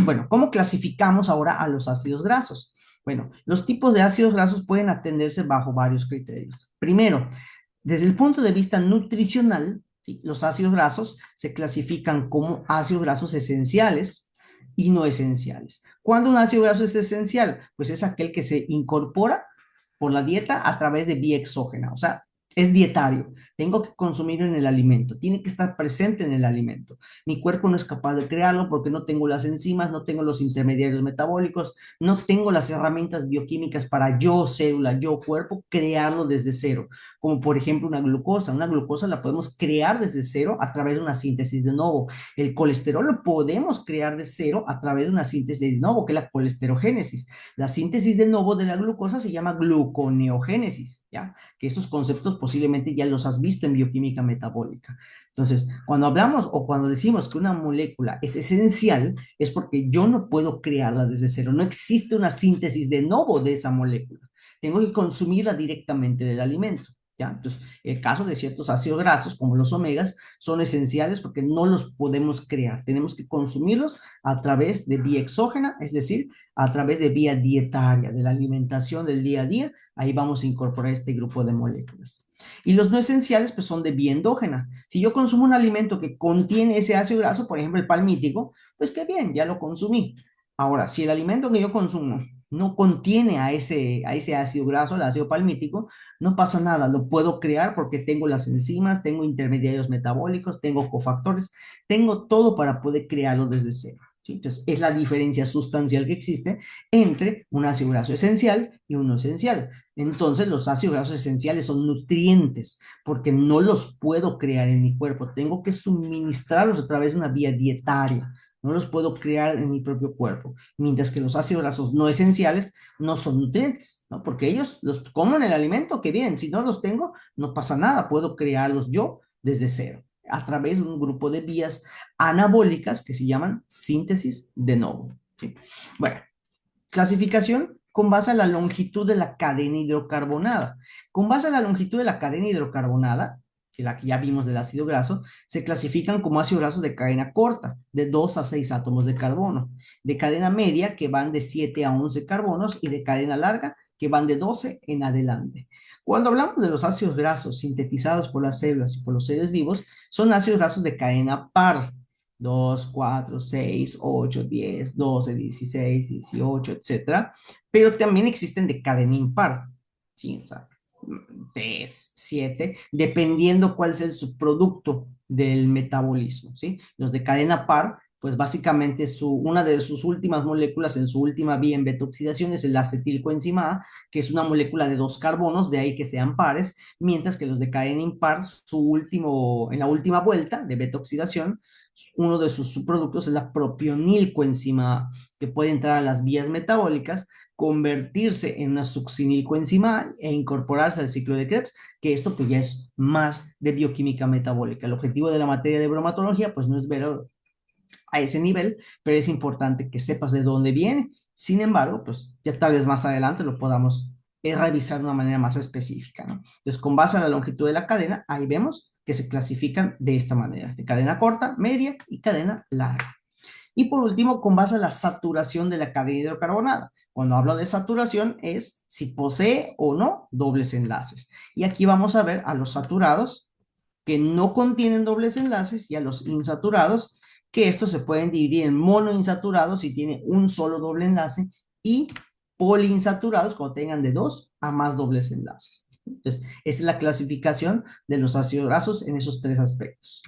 Bueno, ¿cómo clasificamos ahora a los ácidos grasos? Bueno, los tipos de ácidos grasos pueden atenderse bajo varios criterios. Primero, desde el punto de vista nutricional, ¿sí? Los ácidos grasos se clasifican como ácidos grasos esenciales y no esenciales. ¿Cuándo un ácido graso es esencial? Pues es aquel que se incorpora por la dieta a través de vía exógena, o sea, es dietario. Tengo que consumirlo en el alimento, tiene que estar presente en el alimento. Mi cuerpo no es capaz de crearlo porque no tengo las enzimas, no tengo los intermediarios metabólicos, no tengo las herramientas bioquímicas para yo, célula, yo, cuerpo, crearlo desde cero. Como por ejemplo una glucosa. Una glucosa la podemos crear desde cero a través de una síntesis de novo. El colesterol lo podemos crear de cero a través de una síntesis de novo, que es la colesterogénesis. La síntesis de novo de la glucosa se llama gluconeogénesis, ¿ya? Que esos conceptos posiblemente ya los has visto en bioquímica metabólica. Entonces, cuando hablamos o cuando decimos que una molécula es esencial, es porque yo no puedo crearla desde cero. No existe una síntesis de novo de esa molécula. Tengo que consumirla directamente del alimento. ¿Ya? Entonces, el caso de ciertos ácidos grasos, como los omegas, son esenciales porque no los podemos crear. Tenemos que consumirlos a través de vía exógena, es decir, a través de vía dietaria, de la alimentación del día a día. Ahí vamos a incorporar este grupo de moléculas. Y los no esenciales, pues son de vía endógena. Si yo consumo un alimento que contiene ese ácido graso, por ejemplo, el palmítico, pues qué bien, ya lo consumí. Ahora, si el alimento que yo consumo no contiene a ese ácido graso, el ácido palmítico, no pasa nada, lo puedo crear porque tengo las enzimas, tengo intermediarios metabólicos, tengo cofactores, tengo todo para poder crearlo desde cero. ¿Sí? Entonces, es la diferencia sustancial que existe entre un ácido graso esencial y uno esencial. Entonces, los ácidos grasos esenciales son nutrientes porque no los puedo crear en mi cuerpo, tengo que suministrarlos a través de una vía dietaria. No los puedo crear en mi propio cuerpo, mientras que los ácidos grasos no esenciales no son nutrientes, ¿no? Porque ellos los como en el alimento, que bien, si no los tengo, no pasa nada, puedo crearlos yo desde cero, a través de un grupo de vías anabólicas que se llaman síntesis de novo. ¿Sí? Bueno, clasificación con base a la longitud de la cadena hidrocarbonada. Con base a la longitud de la cadena hidrocarbonada, que la que ya vimos del ácido graso, se clasifican como ácidos grasos de cadena corta, de 2 a 6 átomos de carbono, de cadena media, que van de 7 a 11 carbonos, y de cadena larga, que van de 12 en adelante. Cuando hablamos de los ácidos grasos sintetizados por las células y por los seres vivos, son ácidos grasos de cadena par, 2, 4, 6, 8, 10, 12, 16, 18, etcétera. Pero también existen de cadena impar, ¿sí? O sea, 3, 7, dependiendo cuál es el subproducto del metabolismo, ¿sí? Los de cadena par, pues básicamente una de sus últimas moléculas en su última vía en beta-oxidación es el acetilcoenzima A, que es una molécula de dos carbonos, de ahí que sean pares, mientras que los de cadena impar, en la última vuelta de beta-oxidación, uno de sus subproductos es la propionilcoenzima A, que puede entrar a las vías metabólicas, convertirse en una succinilcoenzima A e incorporarse al ciclo de Krebs, que esto pues ya es más de bioquímica metabólica. El objetivo de la materia de bromatología pues no es ver a ese nivel, pero es importante que sepas de dónde viene. Sin embargo, pues ya tal vez más adelante lo podamos revisar de una manera más específica, ¿no? Entonces, con base a la longitud de la cadena, ahí vemos que se clasifican de esta manera, de cadena corta, media y cadena larga. Y por último, con base a la saturación de la cadena hidrocarbonada. Cuando hablo de saturación es si posee o no dobles enlaces. Y aquí vamos a ver a los saturados que no contienen dobles enlaces y a los insaturados, que estos se pueden dividir en monoinsaturados si tiene un solo doble enlace y poliinsaturados cuando tengan de dos a más dobles enlaces. Entonces, esa es la clasificación de los ácidos grasos en esos tres aspectos.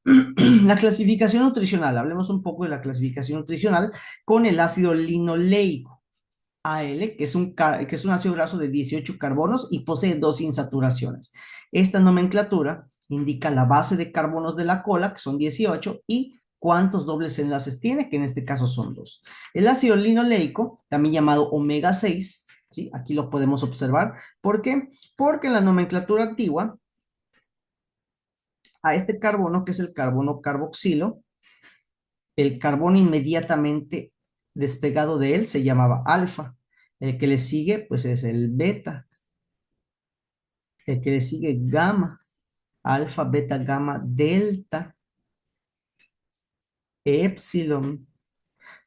La clasificación nutricional, hablemos un poco de la clasificación nutricional con el ácido linoleico, AL, que es un ácido graso de 18 carbonos y posee dos insaturaciones. Esta nomenclatura indica la base de carbonos de la cola, que son 18, y cuántos dobles enlaces tiene, que en este caso son dos. El ácido linoleico, también llamado omega 6, ¿sí? Aquí lo podemos observar. ¿Por qué? Porque en la nomenclatura antigua, a este carbono, que es el carbono carboxilo, el carbono inmediatamente despegado de él se llamaba alfa. El que le sigue, pues es el beta. El que le sigue gamma, alfa, beta, gamma, delta, epsilon,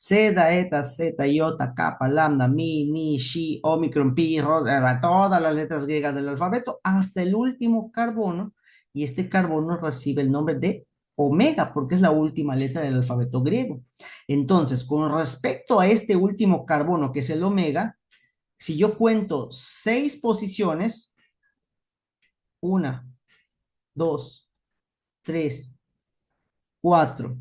zeta, eta, zeta, iota, kappa, lambda, mi, ni, shi, omicron, pi, rho, todas las letras griegas del alfabeto, hasta el último carbono, y este carbono recibe el nombre de omega, porque es la última letra del alfabeto griego. Entonces, con respecto a este último carbono, que es el omega, si yo cuento 6 posiciones, 1, 2, 3, 4,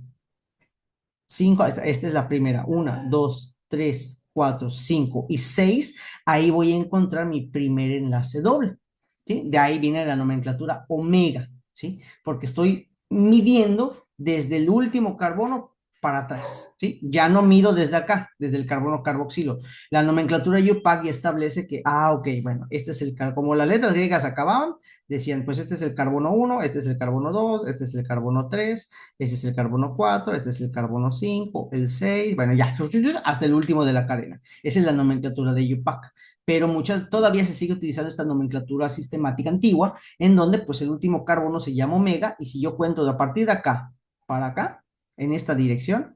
5, esta es la primera, 1, 2, 3, 4, 5 y 6, ahí voy a encontrar mi primer enlace doble, ¿sí? De ahí viene la nomenclatura omega, ¿sí? Porque estoy midiendo desde el último carbono para atrás, ¿sí? Ya no mido desde acá, desde el carbono carboxilo. La nomenclatura UPAC establece que, ok, bueno, este es el carbono, como las letras griegas acababan, decían, pues este es el carbono 1, este es el carbono 2, este es el carbono 3, este es el carbono 4, este es el carbono 5, el 6, bueno, ya, hasta el último de la cadena. Esa es la nomenclatura de UPAC. Pero todavía se sigue utilizando esta nomenclatura sistemática antigua, en donde pues el último carbono se llama omega, y si yo cuento de a partir de acá para acá, en esta dirección,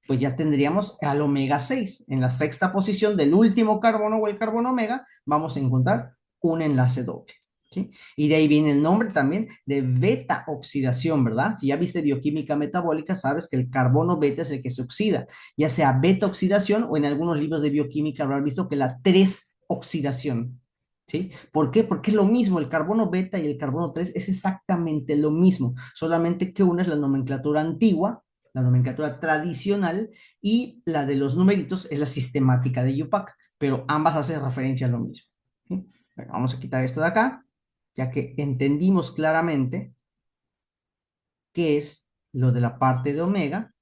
pues ya tendríamos al omega 6. En la sexta posición del último carbono o el carbono omega, vamos a encontrar un enlace doble. ¿sí? Y de ahí viene el nombre también de beta oxidación, ¿verdad? Si ya viste bioquímica metabólica, sabes que el carbono beta es el que se oxida, ya sea beta oxidación o en algunos libros de bioquímica habrás visto que la 3 oxidación, ¿sí? ¿Por qué? Porque es lo mismo, el carbono beta y el carbono 3 es exactamente lo mismo, solamente que una es la nomenclatura antigua, la nomenclatura tradicional, y la de los numeritos es la sistemática de IUPAC, pero ambas hacen referencia a lo mismo, ¿sí? Bueno, vamos a quitar esto de acá, ya que entendimos claramente qué es lo de la parte de omega.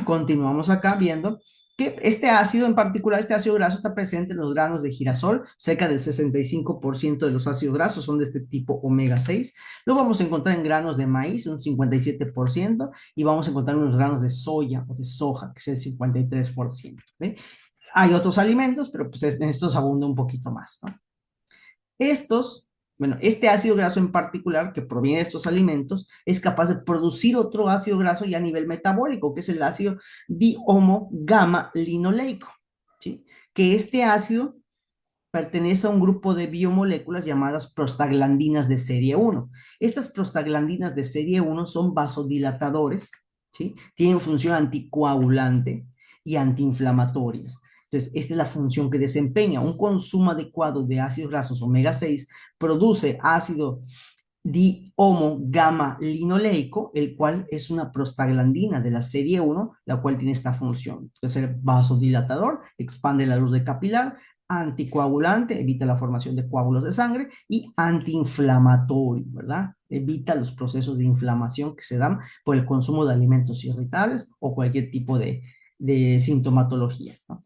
Continuamos acá viendo que este ácido en particular, este ácido graso, está presente en los granos de girasol. Cerca del 65% de los ácidos grasos son de este tipo omega 6. Lo vamos a encontrar en granos de maíz, un 57%, y vamos a encontrar en los granos de soya o de soja, que es el 53%. ¿Sí? Hay otros alimentos, pero pues en estos abunda un poquito más, ¿no? Estos, bueno, este ácido graso en particular, que proviene de estos alimentos, es capaz de producir otro ácido graso ya a nivel metabólico, que es el ácido dihomo gamma linoleico, ¿sí? Que este ácido pertenece a un grupo de biomoléculas llamadas prostaglandinas de serie 1. Estas prostaglandinas de serie 1 son vasodilatadores, ¿sí? Tienen función anticoagulante y antiinflamatorias. Entonces, esta es la función que desempeña. Un consumo adecuado de ácidos grasos omega 6 produce ácido di-homo gamma linoleico, el cual es una prostaglandina de la serie 1, la cual tiene esta función. Puede ser vasodilatador, expande la luz de capilar, anticoagulante, evita la formación de coágulos de sangre, y antiinflamatorio, ¿verdad? Evita los procesos de inflamación que se dan por el consumo de alimentos irritables o cualquier tipo de sintomatología, ¿no?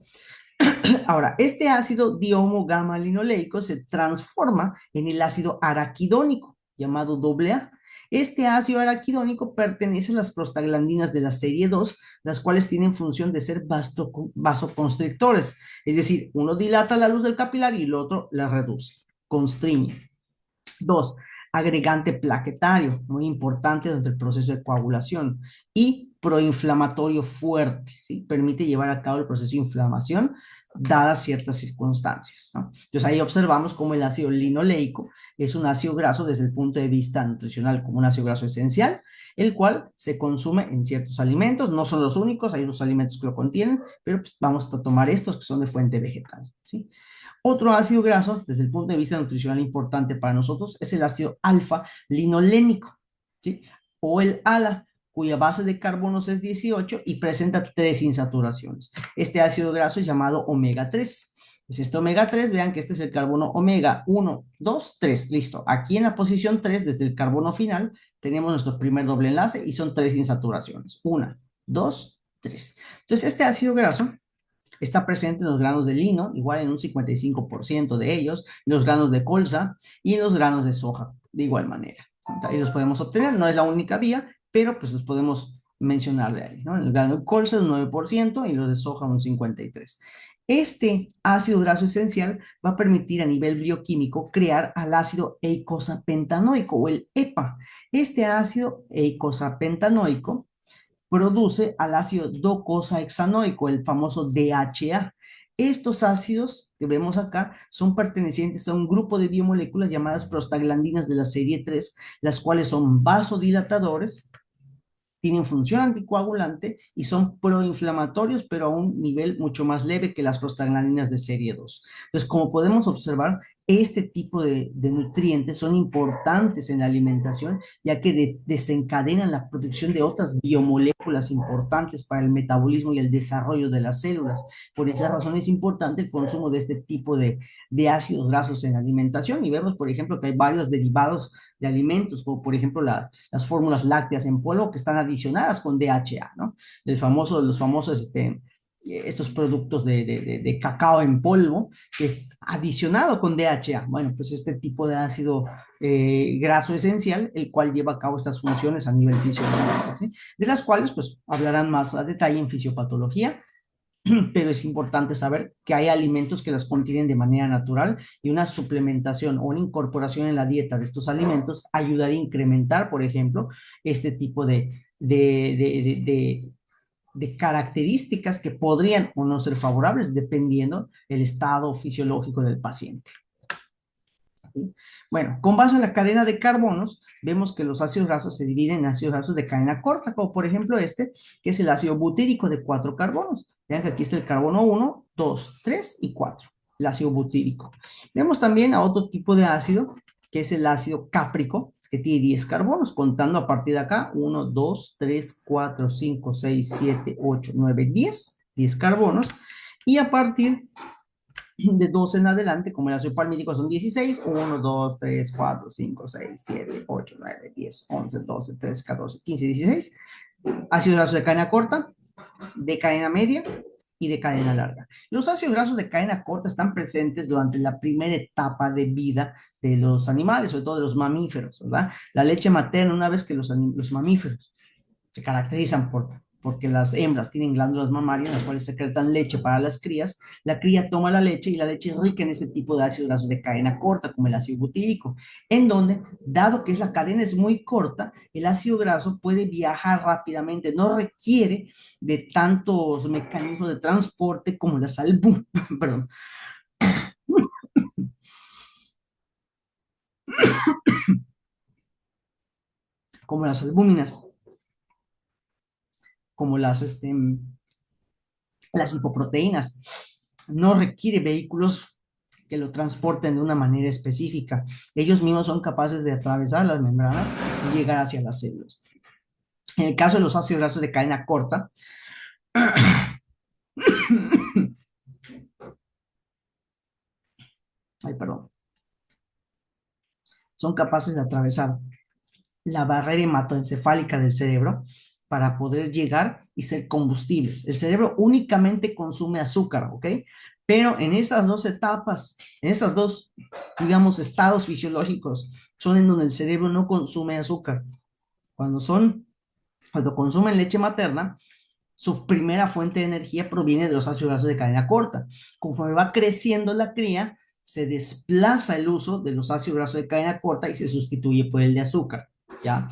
Ahora, este ácido diomo gamma linoleico se transforma en el ácido araquidónico, llamado AA. Este ácido araquidónico pertenece a las prostaglandinas de la serie 2, las cuales tienen función de ser vasoconstrictores, es decir, uno dilata la luz del capilar y el otro la reduce, constriñe. Dos, agregante plaquetario, muy importante durante el proceso de coagulación. Y proinflamatorio fuerte, ¿sí? Permite llevar a cabo el proceso de inflamación dadas ciertas circunstancias, ¿no? Entonces ahí observamos cómo el ácido linoleico es un ácido graso desde el punto de vista nutricional, como un ácido graso esencial, el cual se consume en ciertos alimentos, no son los únicos, hay otros alimentos que lo contienen, pero pues vamos a tomar estos que son de fuente vegetal, ¿sí? Otro ácido graso, desde el punto de vista nutricional importante para nosotros, es el ácido alfa-linolénico, ¿sí? O el ALA, cuya base de carbonos es 18 y presenta 3 insaturaciones. Este ácido graso es llamado omega 3. Pues este omega 3, vean que este es el carbono omega 1, 2, 3, listo. Aquí en la posición 3, desde el carbono final, tenemos nuestro primer doble enlace y son 3 insaturaciones. 1, 2, 3. Entonces, este ácido graso está presente en los granos de lino, igual en un 55% de ellos, en los granos de colza y en los granos de soja, de igual manera. Ahí los podemos obtener, no es la única vía, pero pues los podemos mencionar de ahí, ¿no? En el grano de colza un 9% y los de soja un 53%. Este ácido graso esencial va a permitir a nivel bioquímico crear al ácido eicosapentanoico o el EPA. Este ácido eicosapentanoico produce al ácido docosahexanoico, el famoso DHA. Estos ácidos que vemos acá son pertenecientes a un grupo de biomoléculas llamadas prostaglandinas de la serie 3, las cuales son vasodilatadores, tienen función anticoagulante y son proinflamatorios, pero a un nivel mucho más leve que las prostaglandinas de serie 2. Entonces, como podemos observar, este tipo de nutrientes son importantes en la alimentación, ya que desencadenan la producción de otras biomoléculas importantes para el metabolismo y el desarrollo de las células. Por esa razón es importante el consumo de este tipo de ácidos grasos en la alimentación y vemos, por ejemplo, que hay varios derivados de alimentos, como por ejemplo las fórmulas lácteas en polvo que están adicionadas con DHA, ¿no? Los famosos, estos productos de cacao en polvo, que es adicionado con DHA. Bueno, pues este tipo de ácido graso esencial, el cual lleva a cabo estas funciones a nivel fisiológico, ¿sí? De las cuales pues hablarán más a detalle en fisiopatología, pero es importante saber que hay alimentos que las contienen de manera natural y una suplementación o una incorporación en la dieta de estos alimentos ayudaría a incrementar, por ejemplo, este tipo de características que podrían o no ser favorables dependiendo el estado fisiológico del paciente. ¿Sí? Bueno, con base en la cadena de carbonos, vemos que los ácidos grasos se dividen en ácidos grasos de cadena corta, como por ejemplo este, que es el ácido butírico de 4 carbonos. Vean que aquí está el carbono 1, 2, 3 y 4, el ácido butírico. Vemos también a otro tipo de ácido, que es el ácido cáprico, que tiene 10 carbonos, contando a partir de acá, 1, 2, 3, 4, 5, 6, 7, 8, 9, 10, 10 carbonos, y a partir de 12 en adelante, como el ácido palmítico son 16, 1, 2, 3, 4, 5, 6, 7, 8, 9, 10, 11, 12, 13, 14, 15, 16. Ácidos grasos de cadena corta, de cadena media y de cadena larga. Los ácidos grasos de cadena corta están presentes durante la primera etapa de vida de los animales, sobre todo de los mamíferos, ¿verdad? La leche materna, una vez que los mamíferos se caracterizan porque las hembras tienen glándulas mamarias, en las cuales secretan leche para las crías. La cría toma la leche y la leche es rica en este tipo de ácidos grasos de cadena corta, como el ácido butírico, en donde, dado que la cadena es muy corta, el ácido graso puede viajar rápidamente, no requiere de tantos mecanismos de transporte como las albúminas, perdón, como las albúminas, como las lipoproteínas. No requiere vehículos que lo transporten de una manera específica. Ellos mismos son capaces de atravesar las membranas y llegar hacia las células. En el caso de los ácidos grasos de cadena corta, ay, perdón, son capaces de atravesar la barrera hematoencefálica del cerebro para poder llegar y ser combustibles. El cerebro únicamente consume azúcar, ¿ok? Pero en estas dos etapas, en estas dos, digamos, estados fisiológicos, son en donde el cerebro no consume azúcar. Cuando son, cuando consumen leche materna, su primera fuente de energía proviene de los ácidos grasos de cadena corta. Conforme va creciendo la cría, se desplaza el uso de los ácidos grasos de cadena corta y se sustituye por el de azúcar, ¿ya?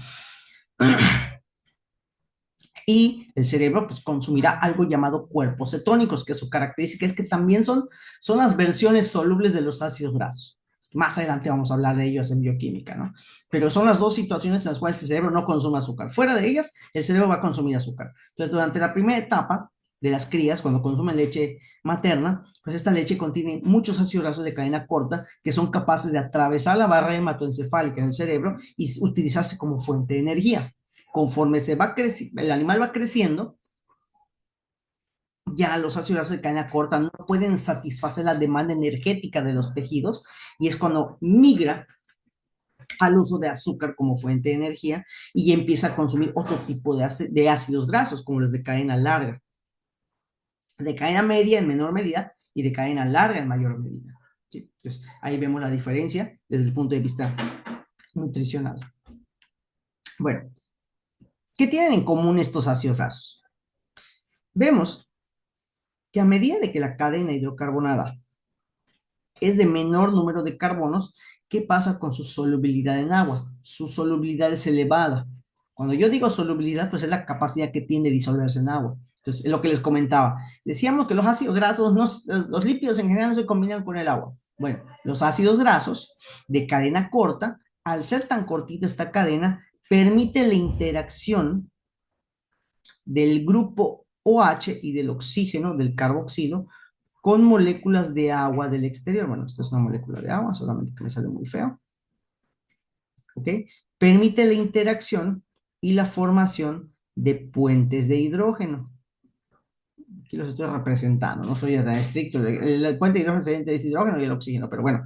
Y el cerebro pues consumirá algo llamado cuerpos cetónicos, que su característica es que también son las versiones solubles de los ácidos grasos. Más adelante vamos a hablar de ellos en bioquímica, ¿no? Pero son las dos situaciones en las cuales el cerebro no consume azúcar. Fuera de ellas, el cerebro va a consumir azúcar. Entonces, durante la primera etapa de las crías, cuando consumen leche materna, pues esta leche contiene muchos ácidos grasos de cadena corta que son capaces de atravesar la barrera hematoencefálica en el cerebro y utilizarse como fuente de energía. Conforme el animal va creciendo, ya los ácidos grasos de cadena corta no pueden satisfacer la demanda energética de los tejidos y es cuando migra al uso de azúcar como fuente de energía y empieza a consumir otro tipo de ácidos grasos, como los de cadena larga, de cadena media en menor medida y de cadena larga en mayor medida. ¿Sí? Entonces, ahí vemos la diferencia desde el punto de vista nutricional. Bueno, ¿qué tienen en común estos ácidos grasos? Vemos que a medida de que la cadena hidrocarbonada es de menor número de carbonos, ¿qué pasa con su solubilidad en agua? Su solubilidad es elevada. Cuando yo digo solubilidad, pues es la capacidad que tiene de disolverse en agua. Entonces, es lo que les comentaba. Decíamos que los ácidos grasos, los lípidos en general no se combinan con el agua. Bueno, los ácidos grasos de cadena corta, al ser tan cortita esta cadena, permite la interacción del grupo OH y del oxígeno, del carboxilo, con moléculas de agua del exterior. Bueno, esta es una molécula de agua, solamente que me sale muy feo. ¿Ok? Permite la interacción y la formación de puentes de hidrógeno. Aquí los estoy representando, no soy tan estricto. El puente de hidrógeno es el hidrógeno y el oxígeno, pero bueno,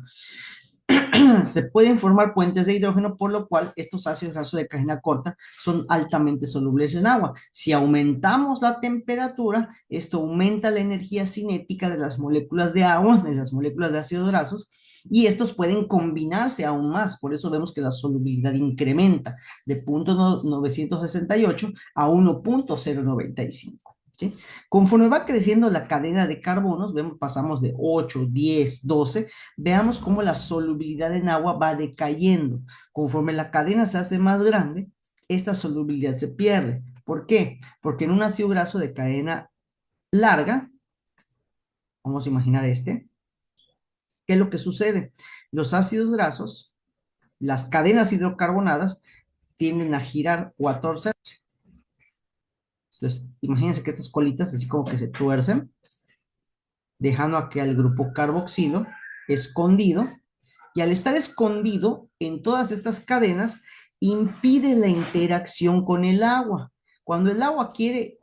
se pueden formar puentes de hidrógeno, por lo cual estos ácidos grasos de cadena corta son altamente solubles en agua. Si aumentamos la temperatura, esto aumenta la energía cinética de las moléculas de agua, de las moléculas de ácidos grasos, y estos pueden combinarse aún más. Por eso vemos que la solubilidad incrementa de 0.968 a 1.095. ¿Sí? Conforme va creciendo la cadena de carbonos, vemos, pasamos de 8, 10, 12. Veamos cómo la solubilidad en agua va decayendo. Conforme la cadena se hace más grande, esta solubilidad se pierde. ¿Por qué? Porque en un ácido graso de cadena larga, vamos a imaginar este, ¿Qué es lo que sucede? Los ácidos grasos, las cadenas hidrocarbonadas, tienden a girar o a torcer. Entonces, imagínense que estas colitas así como que se tuercen, dejando aquí al grupo carboxilo escondido, y al estar escondido en todas estas cadenas, impide la interacción con el agua. Cuando el agua quiere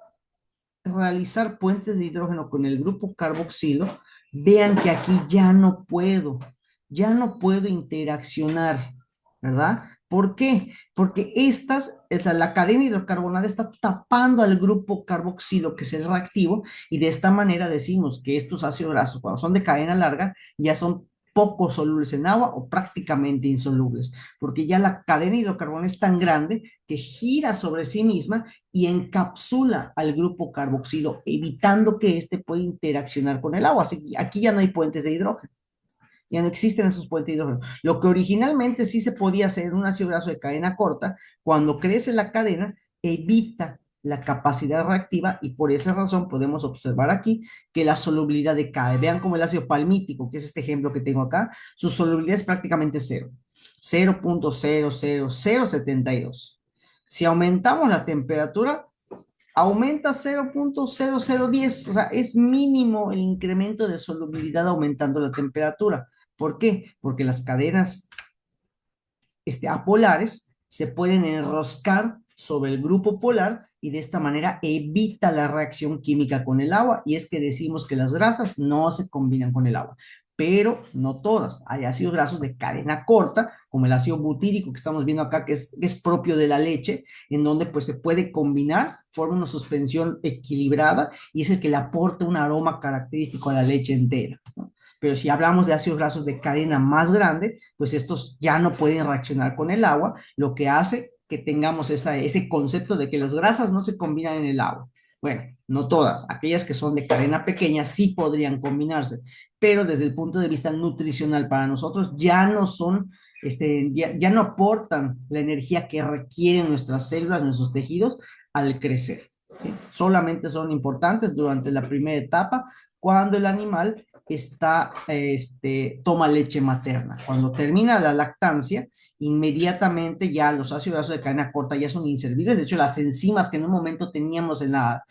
realizar puentes de hidrógeno con el grupo carboxilo, vean que aquí ya no puedo interaccionar, ¿verdad? ¿Por qué? Porque la cadena hidrocarbonada está tapando al grupo carboxilo, que es el reactivo, y de esta manera decimos que estos ácidos grasos, cuando son de cadena larga, ya son poco solubles en agua o prácticamente insolubles, porque ya la cadena hidrocarbonada es tan grande que gira sobre sí misma y encapsula al grupo carboxilo, evitando que éste pueda interaccionar con el agua. Así que aquí ya no hay puentes de hidrógeno, ya no existen esos puentes de hidrógeno. Lo que originalmente sí se podía hacer en un ácido graso de cadena corta, cuando crece la cadena, evita la capacidad reactiva y por esa razón podemos observar aquí que la solubilidad decae. Vean como el ácido palmítico, que es este ejemplo que tengo acá, su solubilidad es prácticamente cero, 0.00072. Si aumentamos la temperatura, aumenta 0.0010, o sea, es mínimo el incremento de solubilidad aumentando la temperatura. ¿Por qué? Porque las cadenas apolares se pueden enroscar sobre el grupo polar y de esta manera evita la reacción química con el agua. Y es que decimos que las grasas no se combinan con el agua, pero no todas. Hay ácidos grasos de cadena corta, como el ácido butírico que estamos viendo acá, que es propio de la leche, en donde pues se puede combinar, forma una suspensión equilibrada y es el que le aporta un aroma característico a la leche entera, ¿no? Pero si hablamos de ácidos grasos de cadena más grande, pues estos ya no pueden reaccionar con el agua, lo que hace que tengamos ese concepto de que las grasas no se combinan en el agua. Bueno, no todas, aquellas que son de cadena pequeña sí podrían combinarse, pero desde el punto de vista nutricional para nosotros ya no son, ya no aportan la energía que requieren nuestras células, nuestros tejidos al crecer, ¿sí? Solamente son importantes durante la primera etapa, cuando el animal toma leche materna. Cuando termina la lactancia, inmediatamente ya los ácidos grasos de cadena corta ya son inservibles. De hecho, las enzimas que en un momento teníamos en la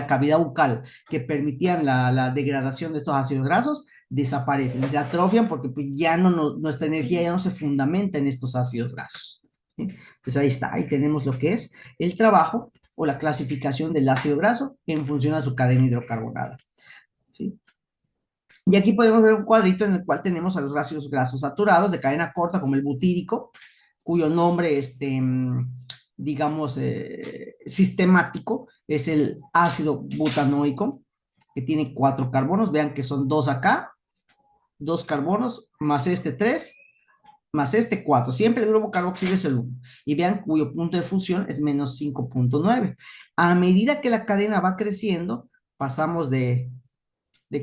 cavidad bucal que permitían la degradación de estos ácidos grasos, desaparecen, se atrofian porque pues, ya nuestra energía ya no se fundamenta en estos ácidos grasos, ¿sí? Pues ahí está, ahí tenemos lo que es el trabajo o la clasificación del ácido graso en función a su cadena hidrocarbonada, ¿sí? Y aquí podemos ver un cuadrito en el cual tenemos a los ácidos grasos saturados de cadena corta, como el butírico, cuyo nombre, digamos, sistemático es el ácido butanoico, que tiene 4 carbonos. Vean que son 2 carbonos, más este 3, más este 4. Siempre el grupo carboxilo es el 1. Y vean cuyo punto de fusión es menos 5.9. A medida que la cadena va creciendo, pasamos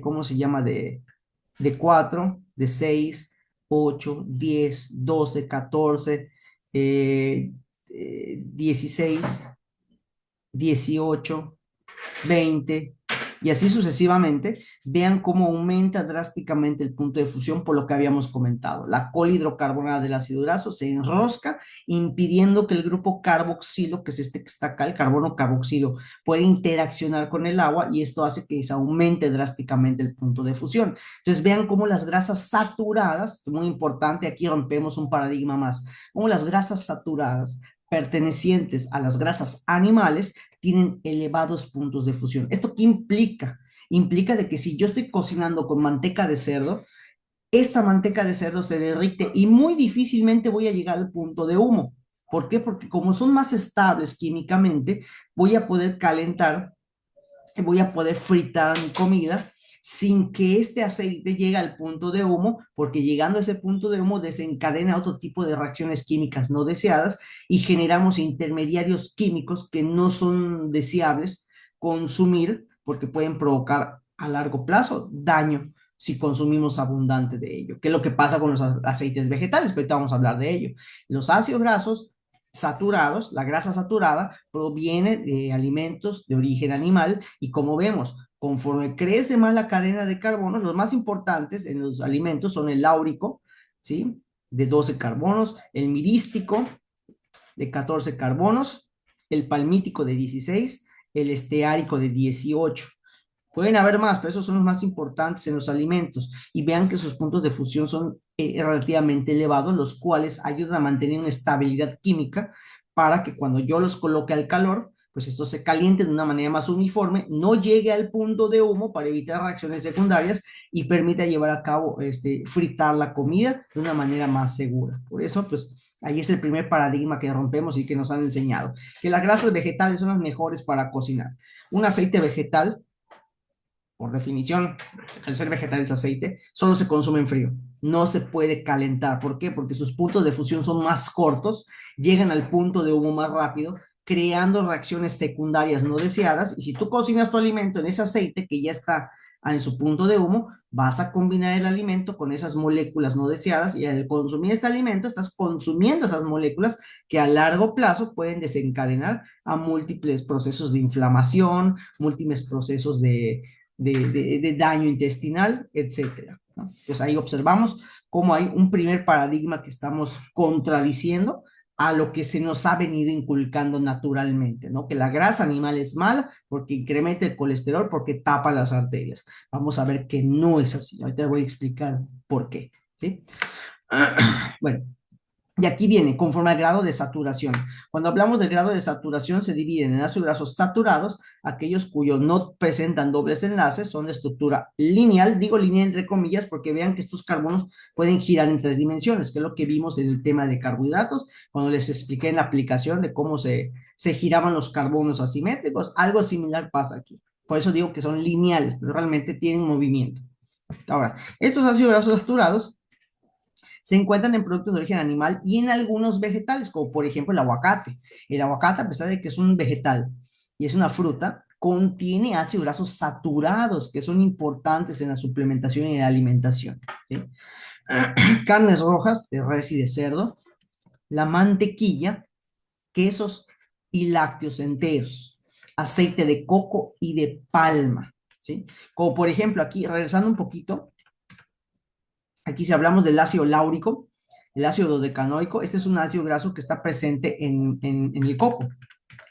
¿cómo se llama? De 4, de 6, 8, 10, 12, 14, 16, 18, 20, y así sucesivamente. Vean cómo aumenta drásticamente el punto de fusión por lo que habíamos comentado. La colhidrocarbonada del ácido graso se enrosca, impidiendo que el grupo carboxilo, que es este que está acá, el carbono carboxilo, pueda interaccionar con el agua y esto hace que se aumente drásticamente el punto de fusión. Entonces vean cómo las grasas saturadas, muy importante, aquí rompemos un paradigma más, cómo las grasas saturadas pertenecientes a las grasas animales tienen elevados puntos de fusión. ¿Esto qué implica? Implica de que si yo estoy cocinando con manteca de cerdo, esta manteca de cerdo se derrite y muy difícilmente voy a llegar al punto de humo. ¿Por qué? Porque como son más estables químicamente, voy a poder calentar, voy a poder fritar mi comida sin que este aceite llegue al punto de humo, porque llegando a ese punto de humo desencadena otro tipo de reacciones químicas no deseadas y generamos intermediarios químicos que no son deseables consumir porque pueden provocar a largo plazo daño si consumimos abundante de ello, que es lo que pasa con los aceites vegetales, que ahorita vamos a hablar de ello. Los ácidos grasos saturados, la grasa saturada proviene de alimentos de origen animal y como vemos, Conforme crece más la cadena de carbonos, los más importantes en los alimentos son el láurico, ¿sí? De 12 carbonos, el mirístico de 14 carbonos, el palmítico de 16, el esteárico de 18. Pueden haber más, pero esos son los más importantes en los alimentos. Y vean que sus puntos de fusión son relativamente elevados, los cuales ayudan a mantener una estabilidad química para que cuando yo los coloque al calor, pues esto se caliente de una manera más uniforme, no llegue al punto de humo para evitar reacciones secundarias y permita llevar a cabo, fritar la comida de una manera más segura. Por eso, pues ahí es el primer paradigma que rompemos y que nos han enseñado, que las grasas vegetales son las mejores para cocinar. Un aceite vegetal por definición, al ser vegetal es aceite, solo se consume en frío. No se puede calentar. ¿Por qué? Porque sus puntos de fusión son más cortos, llegan al punto de humo más rápido, creando reacciones secundarias no deseadas. Y si tú cocinas tu alimento en ese aceite que ya está en su punto de humo, vas a combinar el alimento con esas moléculas no deseadas y al consumir este alimento estás consumiendo esas moléculas que a largo plazo pueden desencadenar a múltiples procesos de inflamación, múltiples procesos de daño intestinal, etcétera, ¿no? Entonces ahí observamos cómo hay un primer paradigma que estamos contradiciendo a lo que se nos ha venido inculcando naturalmente, ¿no? Que la grasa animal es mala porque incrementa el colesterol, porque tapa las arterias. Vamos a ver que no es así. Ahorita voy a explicar por qué, ¿sí? Bueno, y aquí viene, conforme al grado de saturación. Cuando hablamos del grado de saturación, se dividen en ácidos grasos saturados, aquellos cuyos no presentan dobles enlaces, son de estructura lineal. Digo lineal entre comillas porque vean que estos carbonos pueden girar en tres dimensiones, que es lo que vimos en el tema de carbohidratos, cuando les expliqué en la aplicación de cómo se giraban los carbonos asimétricos. Algo similar pasa aquí. Por eso digo que son lineales, pero realmente tienen movimiento. Ahora, estos ácidos grasos saturados se encuentran en productos de origen animal y en algunos vegetales, como por ejemplo el aguacate. El aguacate, a pesar de que es un vegetal y es una fruta, contiene ácidos grasos saturados que son importantes en la suplementación y en la alimentación, ¿sí? Carnes rojas de res y de cerdo, la mantequilla, quesos y lácteos enteros, aceite de coco y de palma, ¿sí? Como por ejemplo aquí, regresando un poquito, aquí si hablamos del ácido láurico, el ácido dodecanoico, este es un ácido graso que está presente en el coco.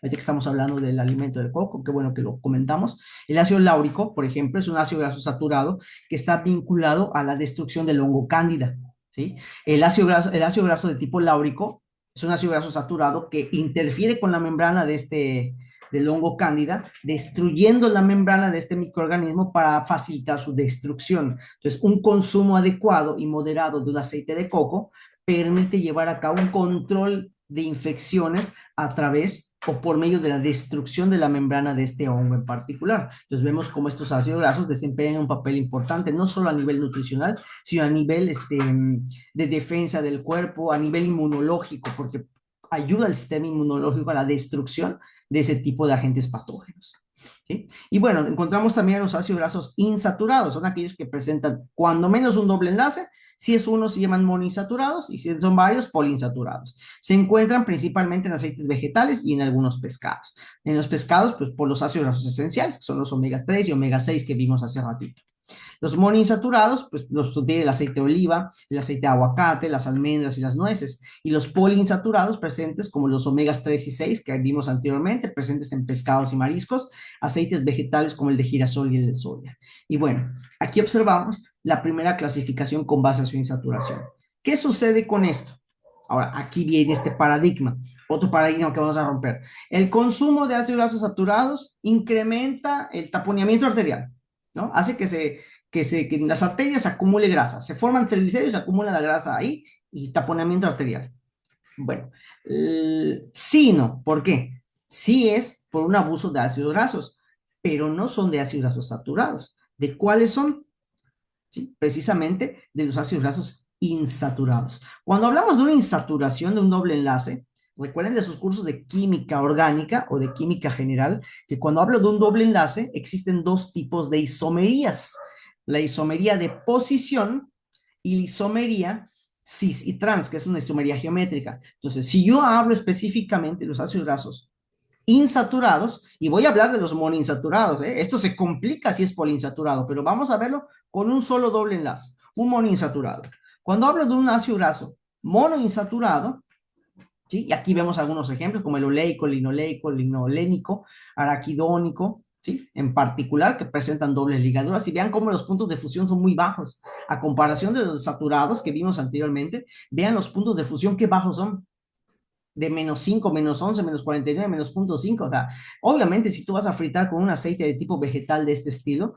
Ahorita que estamos hablando del alimento del coco, qué bueno que lo comentamos. El ácido láurico, por ejemplo, es un ácido graso saturado que está vinculado a la destrucción del hongo cándida, ¿sí? El ácido graso de tipo láurico es un ácido graso saturado que interfiere con la membrana del hongo cándida, destruyendo la membrana de este microorganismo para facilitar su destrucción. Entonces, un consumo adecuado y moderado de un aceite de coco permite llevar a cabo un control de infecciones a través o por medio de la destrucción de la membrana de este hongo en particular. Entonces vemos cómo estos ácidos grasos desempeñan un papel importante, no solo a nivel nutricional, sino a nivel de defensa del cuerpo, a nivel inmunológico, porque ayuda al sistema inmunológico a la destrucción de ese tipo de agentes patógenos, ¿sí? Y bueno, encontramos también los ácidos grasos insaturados, son aquellos que presentan cuando menos un doble enlace. Si es uno, se llaman monoinsaturados y si son varios, poliinsaturados. Se encuentran principalmente en aceites vegetales y en algunos pescados. En los pescados, pues por los ácidos grasos esenciales, que son los omega 3 y omega 6 que vimos hace ratito. Los monoinsaturados, pues los contiene el aceite de oliva, el aceite de aguacate, las almendras y las nueces. Y los poliinsaturados presentes como los omegas 3 y 6 que vimos anteriormente, presentes en pescados y mariscos, aceites vegetales como el de girasol y el de soya. Y bueno, aquí observamos la primera clasificación con base a su insaturación. ¿Qué sucede con esto? Ahora, aquí viene este paradigma, otro paradigma que vamos a romper. El consumo de ácidos grasos saturados incrementa el taponamiento arterial, ¿no? Hace que en las arterias se acumule grasa, se forman triglicéridos, se acumula la grasa ahí y taponamiento arterial. Bueno, sí y no, ¿por qué? Sí es por un abuso de ácidos grasos, pero no son de ácidos grasos saturados. ¿De cuáles son? ¿Sí? Precisamente de los ácidos grasos insaturados. Cuando hablamos de una insaturación de un doble enlace, recuerden de sus cursos de química orgánica o de química general, que cuando hablo de un doble enlace existen dos tipos de isomerías. La isomería de posición y la isomería cis y trans, que es una isomería geométrica. Entonces, si yo hablo específicamente de los ácidos grasos insaturados, y voy a hablar de los monoinsaturados, ¿eh? Esto se complica si es poliinsaturado, pero vamos a verlo con un solo doble enlace, un monoinsaturado. Cuando hablo de un ácido graso monoinsaturado, ¿sí? Y aquí vemos algunos ejemplos como el oleico, linoleico, linolénico, araquidónico, ¿sí? En particular, que presentan dobles ligaduras. Y vean cómo los puntos de fusión son muy bajos. A comparación de los saturados que vimos anteriormente, vean los puntos de fusión qué bajos son. De -5, -11, -49, -0.5. O sea, obviamente, si tú vas a fritar con un aceite de tipo vegetal de este estilo,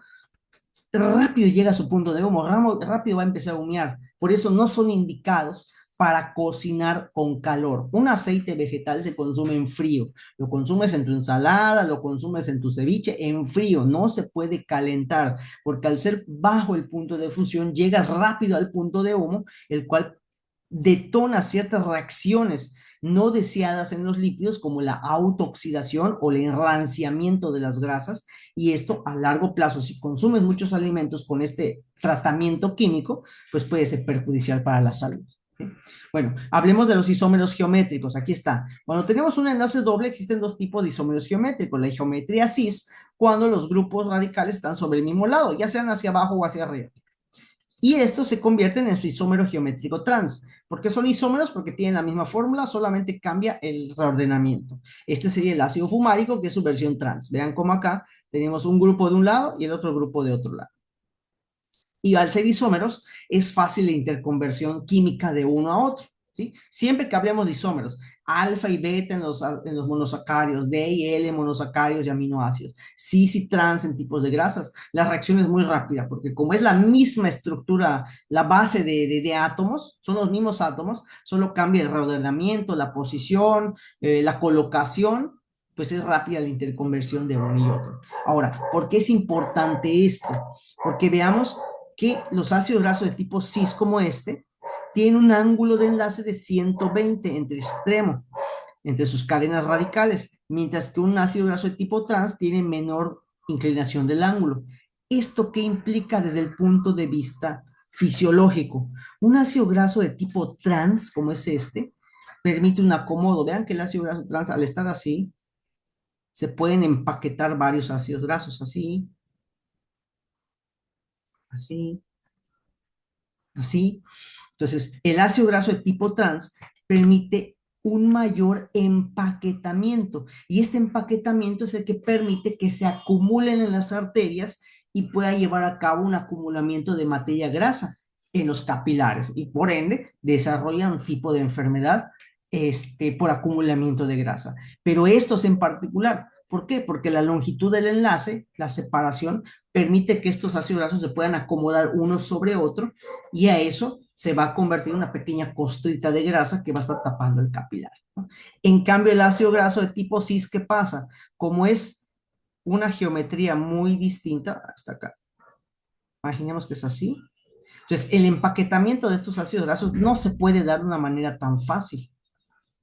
rápido llega a su punto de humo, rápido va a empezar a humear. Por eso no son indicados para cocinar con calor. Un aceite vegetal se consume en frío. Lo consumes en tu ensalada, lo consumes en tu ceviche, en frío. No se puede calentar, porque al ser bajo el punto de fusión, llegas rápido al punto de humo, el cual detona ciertas reacciones no deseadas en los lípidos, como la autooxidación o el enranciamiento de las grasas, y esto a largo plazo, si consumes muchos alimentos con este tratamiento químico, pues puede ser perjudicial para la salud. ¿Sí? Bueno, hablemos de los isómeros geométricos. Aquí está. Cuando tenemos un enlace doble, existen dos tipos de isómeros geométricos. La geometría cis, cuando los grupos radicales están sobre el mismo lado, ya sean hacia abajo o hacia arriba. Y estos se convierten en su isómero geométrico trans. ¿Por qué son isómeros? Porque tienen la misma fórmula, solamente cambia el reordenamiento. Este sería el ácido fumárico, que es su versión trans. Vean cómo acá tenemos un grupo de un lado y el otro grupo de otro lado. Y al ser isómeros, es fácil la interconversión química de uno a otro. ¿Sí? Siempre que hablemos de isómeros, alfa y beta en los monosacáridos, D y L monosacáridos y aminoácidos, cis y trans en tipos de grasas, la reacción es muy rápida, porque como es la misma estructura, la base de átomos, son los mismos átomos, solo cambia el reordenamiento, la posición, la colocación, pues es rápida la interconversión de uno y otro. Ahora, ¿por qué es importante esto? Porque veamos que los ácidos grasos de tipo cis como este tienen un ángulo de enlace de 120 entre extremos, entre sus cadenas radicales, mientras que un ácido graso de tipo trans tiene menor inclinación del ángulo. ¿Esto qué implica desde el punto de vista fisiológico? Un ácido graso de tipo trans, como es este, permite un acomodo. Vean que el ácido graso trans, al estar así, se pueden empaquetar varios ácidos grasos, así, así, así. Entonces, el ácido graso de tipo trans permite un mayor empaquetamiento y este empaquetamiento es el que permite que se acumulen en las arterias y pueda llevar a cabo un acumulamiento de materia grasa en los capilares y por ende desarrolla un tipo de enfermedad por acumulamiento de grasa. Pero estos en particular, ¿por qué? Porque la longitud del enlace, la separación, permite que estos ácidos grasos se puedan acomodar uno sobre otro y a eso se va a convertir en una pequeña costrita de grasa que va a estar tapando el capilar, ¿no? En cambio, el ácido graso de tipo cis, ¿qué pasa? Como es una geometría muy distinta, hasta acá, imaginemos que es así, entonces el empaquetamiento de estos ácidos grasos no se puede dar de una manera tan fácil,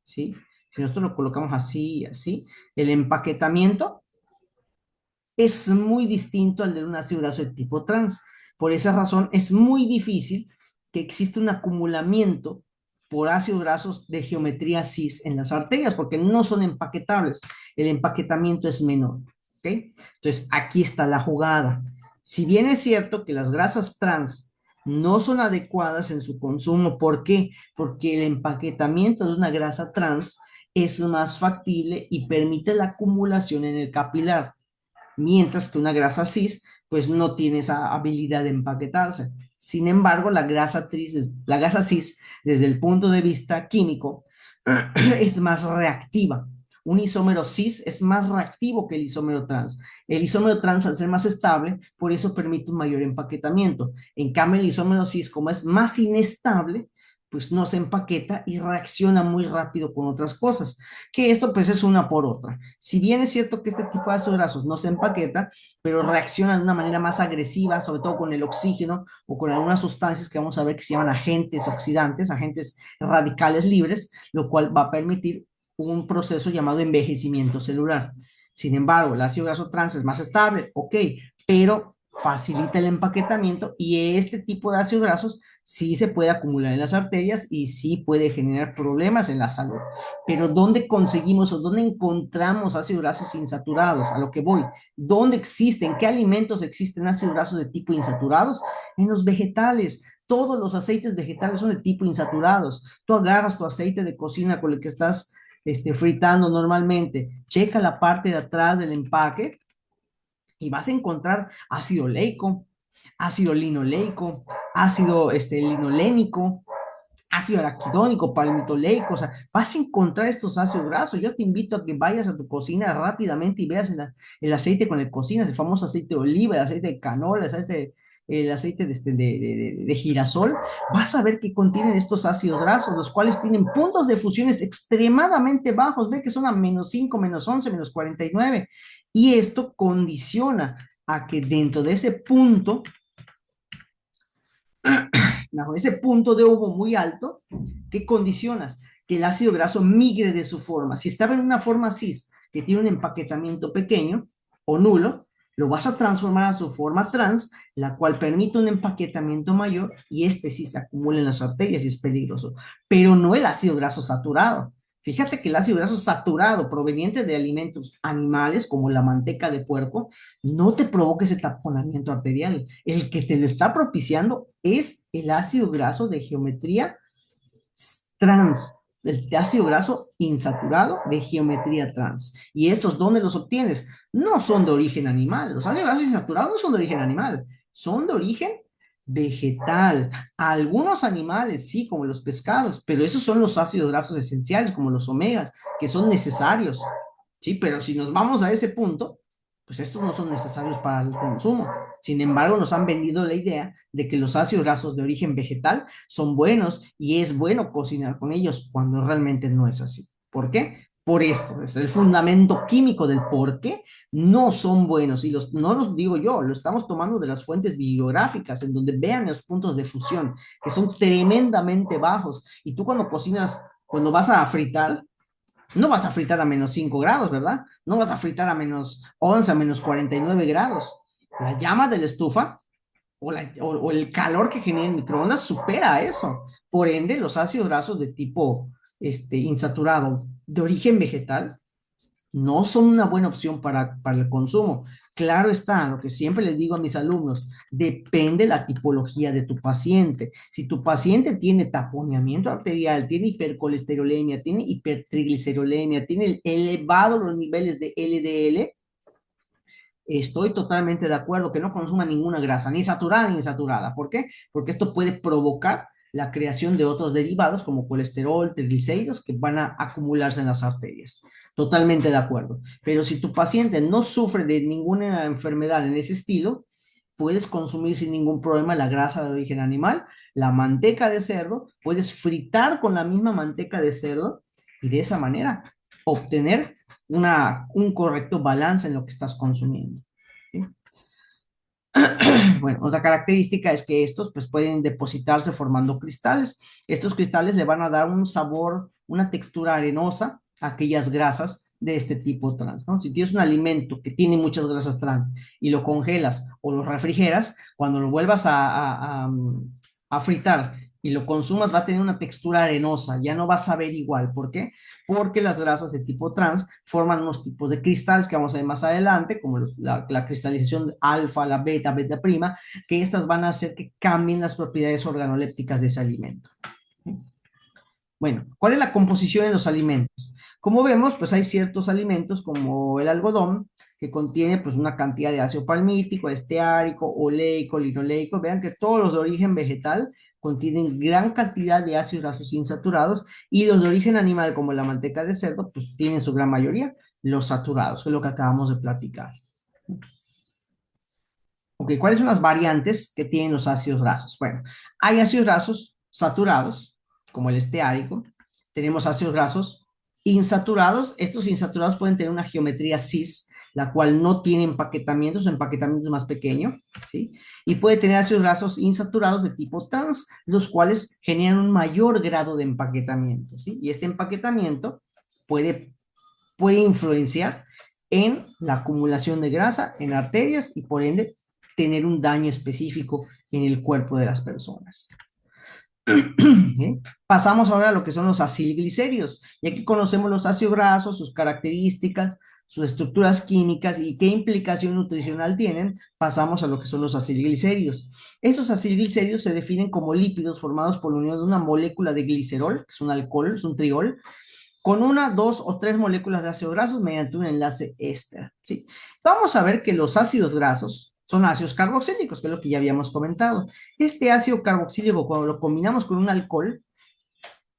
¿sí? Si nosotros lo colocamos así y así, el empaquetamiento es muy distinto al de un ácido graso de tipo trans. Por esa razón es muy difícil que exista un acumulamiento por ácidos grasos de geometría cis en las arterias, porque no son empaquetables. El empaquetamiento es menor. ¿Ok? Entonces, aquí está la jugada. Si bien es cierto que las grasas trans no son adecuadas en su consumo, ¿por qué? Porque el empaquetamiento de una grasa trans es más factible y permite la acumulación en el capilar mientras que una grasa cis pues no tiene esa habilidad de empaquetarse. Sin embargo, la grasa cis, desde el punto de vista químico, es más reactiva. Un isómero cis es más reactivo que el isómero trans. El isómero trans, al ser más estable, por eso permite un mayor empaquetamiento. En cambio, el isómero cis, como es más inestable, pues no se empaqueta y reacciona muy rápido con otras cosas, que esto pues es una por otra. Si bien es cierto que este tipo de ácidos grasos no se empaqueta, pero reacciona de una manera más agresiva, sobre todo con el oxígeno o con algunas sustancias que vamos a ver que se llaman agentes oxidantes, agentes radicales libres, lo cual va a permitir un proceso llamado envejecimiento celular. Sin embargo, el ácido graso trans es más estable, ok, pero facilita el empaquetamiento y este tipo de ácidos grasos sí se puede acumular en las arterias y sí puede generar problemas en la salud. Pero ¿dónde conseguimos o dónde encontramos ácidos grasos insaturados? A lo que voy. ¿Dónde existen? ¿Qué alimentos existen ácidos grasos de tipo insaturados? En los vegetales. Todos los aceites vegetales son de tipo insaturados. Tú agarras tu aceite de cocina con el que estás fritando normalmente, checa la parte de atrás del empaque y vas a encontrar ácido leico, ácido linoleico, ácido linolénico, ácido araquidónico, palmitoleico, o sea, vas a encontrar estos ácidos grasos. Yo te invito a que vayas a tu cocina rápidamente y veas el aceite con el que cocinas, el famoso aceite de oliva, el aceite de canola, el aceite de girasol. Vas a ver que contienen estos ácidos grasos, los cuales tienen puntos de fusiones extremadamente bajos. Ve que son a -5, -11, -49. Y esto condiciona a que dentro de ese punto, bajo ese punto de humo muy alto, ¿qué condicionas? Que el ácido graso migre de su forma. Si estaba en una forma cis, que tiene un empaquetamiento pequeño o nulo, lo vas a transformar a su forma trans, la cual permite un empaquetamiento mayor y este sí se acumula en las arterias y es peligroso. Pero no el ácido graso saturado. Fíjate que el ácido graso saturado proveniente de alimentos animales como la manteca de puerco no te provoca ese taponamiento arterial. El que te lo está propiciando es el ácido graso de geometría trans, el ácido graso insaturado de geometría trans. ¿Y estos dónde los obtienes? No son de origen animal. Los ácidos grasos insaturados no son de origen animal, son de origen vegetal. Algunos animales, sí, como los pescados, pero esos son los ácidos grasos esenciales, como los omegas, que son necesarios. Sí, pero si nos vamos a ese punto, pues estos no son necesarios para el consumo. Sin embargo, nos han vendido la idea de que los ácidos grasos de origen vegetal son buenos y es bueno cocinar con ellos cuando realmente no es así. ¿Por qué? Por esto, es el fundamento químico del por qué no son buenos. Y no los digo yo, lo estamos tomando de las fuentes bibliográficas, en donde vean los puntos de fusión, que son tremendamente bajos. Y tú cuando cocinas, cuando vas a fritar, no vas a fritar a -5 grados, ¿verdad? No vas a fritar a -11, a -49 grados. La llama de la estufa o el calor que genera el microondas supera eso. Por ende, los ácidos grasos de tipo insaturado de origen vegetal no son una buena opción para el consumo. Claro está, lo que siempre les digo a mis alumnos, depende la tipología de tu paciente. Si tu paciente tiene taponeamiento arterial, tiene hipercolesterolemia, tiene hipertriglicerolemia, tiene elevados los niveles de LDL, estoy totalmente de acuerdo que no consuma ninguna grasa, ni saturada ni insaturada. ¿Por qué? Porque esto puede provocar la creación de otros derivados como colesterol, triglicéridos, que van a acumularse en las arterias. Totalmente de acuerdo. Pero si tu paciente no sufre de ninguna enfermedad en ese estilo, puedes consumir sin ningún problema la grasa de origen animal, la manteca de cerdo, puedes fritar con la misma manteca de cerdo y de esa manera obtener un correcto balance en lo que estás consumiendo. ¿Sí? Bueno, otra característica es que estos pues, pueden depositarse formando cristales. Estos cristales le van a dar un sabor, una textura arenosa a aquellas grasas de este tipo trans, ¿no? Si tienes un alimento que tiene muchas grasas trans y lo congelas o lo refrigeras, cuando lo vuelvas a fritar y lo consumas va a tener una textura arenosa, ya no va a saber igual. ¿Por qué? Porque las grasas de tipo trans forman unos tipos de cristales que vamos a ver más adelante, como la cristalización alfa, la beta, beta prima, que estas van a hacer que cambien las propiedades organolépticas de ese alimento. Bueno, ¿cuál es la composición en los alimentos? Como vemos, pues hay ciertos alimentos como el algodón, que contiene pues una cantidad de ácido palmítico, esteárico, oleico, linoleico. Vean que todos los de origen vegetal contienen gran cantidad de ácidos grasos insaturados y los de origen animal, como la manteca de cerdo, pues tienen su gran mayoría los saturados, que es lo que acabamos de platicar. Ok, ¿cuáles son las variantes que tienen los ácidos grasos? Bueno, hay ácidos grasos saturados, como el esteárico. Tenemos ácidos grasos insaturados. Estos insaturados pueden tener una geometría cis, la cual no tiene empaquetamientos, su empaquetamiento es más pequeño, ¿sí? Y puede tener ácidos grasos insaturados de tipo trans, los cuales generan un mayor grado de empaquetamiento, ¿sí? Y este empaquetamiento puede influenciar en la acumulación de grasa en arterias y por ende tener un daño específico en el cuerpo de las personas. ¿Eh? Pasamos ahora a lo que son los acilglicéridos. Y aquí conocemos los ácidos grasos, sus características, sus estructuras químicas y qué implicación nutricional tienen. Pasamos a lo que son los acilglicéridos. Esos acilglicéridos se definen como lípidos formados por la unión de una molécula de glicerol, que es un alcohol, es un triol, con una, dos o tres moléculas de ácidos grasos mediante un enlace éster, ¿sí? Vamos a ver que los ácidos grasos son ácidos carboxílicos, que es lo que ya habíamos comentado. Este ácido carboxílico, cuando lo combinamos con un alcohol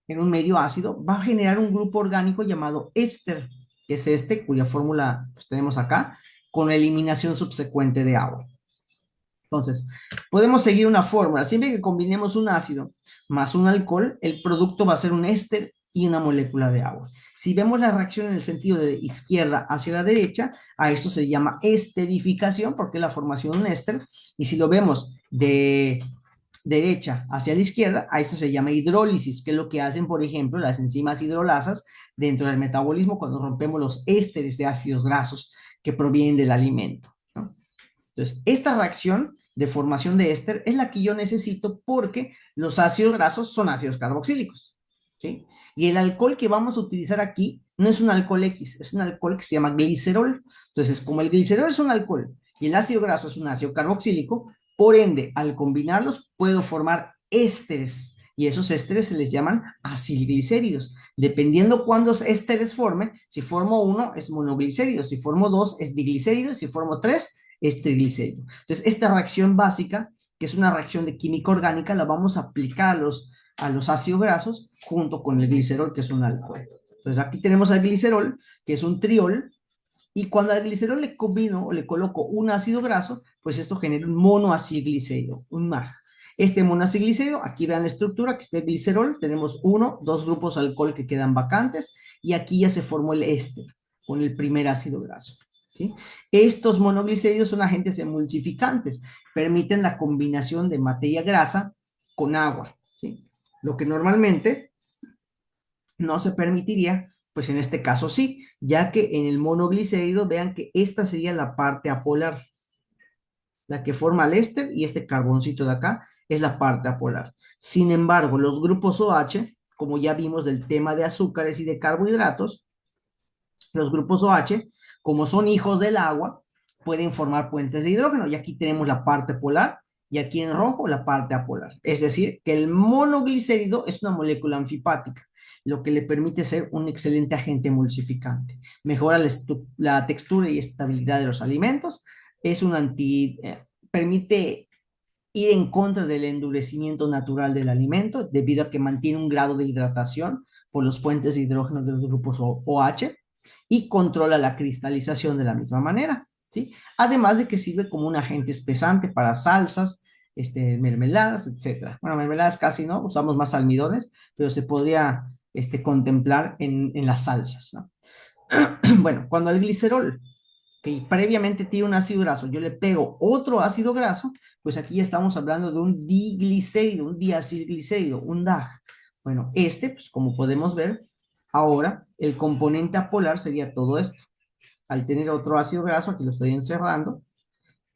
en un medio ácido, va a generar un grupo orgánico llamado éster, que es este, cuya fórmula pues, tenemos acá, con la eliminación subsecuente de agua. Entonces, podemos seguir una fórmula. Siempre que combinemos un ácido más un alcohol, el producto va a ser un éster y una molécula de agua. Si vemos la reacción en el sentido de izquierda hacia la derecha, a esto se llama esterificación, porque es la formación de un éster. Y si lo vemos de derecha hacia la izquierda, a esto se llama hidrólisis, que es lo que hacen, por ejemplo, las enzimas hidrolasas dentro del metabolismo cuando rompemos los ésteres de ácidos grasos que provienen del alimento, ¿no? Entonces, esta reacción de formación de éster es la que yo necesito porque los ácidos grasos son ácidos carboxílicos, ¿sí? Y el alcohol que vamos a utilizar aquí no es un alcohol X, es un alcohol que se llama glicerol. Entonces, como el glicerol es un alcohol y el ácido graso es un ácido carboxílico, por ende, al combinarlos puedo formar ésteres y esos ésteres se les llaman acilglicéridos. Dependiendo cuántos ésteres forme, si formo uno es monoglicérido, si formo dos es diglicérido, si formo tres es triglicérido. Entonces, esta reacción básica, que es una reacción de química orgánica, la vamos a aplicar a los ácidos grasos junto con el glicerol, que es un alcohol. Entonces, aquí tenemos al glicerol, que es un triol, y cuando al glicerol le combino o le coloco un ácido graso, pues esto genera un monoacilglicérido, un MAG. Este monoacilglicérido, aquí vean la estructura, que está el glicerol, tenemos uno, dos grupos de alcohol que quedan vacantes, y aquí ya se formó el éster con el primer ácido graso, ¿sí? Estos monoglicéridos son agentes emulsificantes, permiten la combinación de materia grasa con agua, ¿sí? Lo que normalmente no se permitiría, pues en este caso sí, ya que en el monoglicérido vean que esta sería la parte apolar, la que forma el éster y este carboncito de acá es la parte apolar. Sin embargo, los grupos OH, como ya vimos del tema de azúcares y de carbohidratos, los grupos OH, como son hijos del agua, pueden formar puentes de hidrógeno. Y aquí tenemos la parte polar y aquí en rojo la parte apolar. Es decir, que el monoglicérido es una molécula anfipática, lo que le permite ser un excelente agente emulsificante. Mejora la textura y estabilidad de los alimentos. Es un permite ir en contra del endurecimiento natural del alimento debido a que mantiene un grado de hidratación por los puentes de hidrógeno de los grupos OH y controla la cristalización de la misma manera, ¿sí? Además de que sirve como un agente espesante para salsas, mermeladas, etcétera. Bueno, mermeladas casi no, usamos más almidones, pero se podría contemplar en las salsas, ¿no? Bueno, cuando el glicerol, que previamente tiene un ácido graso, yo le pego otro ácido graso, pues aquí ya estamos hablando de un diglicérido, un diacilglicérido, un DAG. Bueno, pues como podemos ver, ahora el componente apolar sería todo esto. Al tener otro ácido graso, aquí lo estoy encerrando,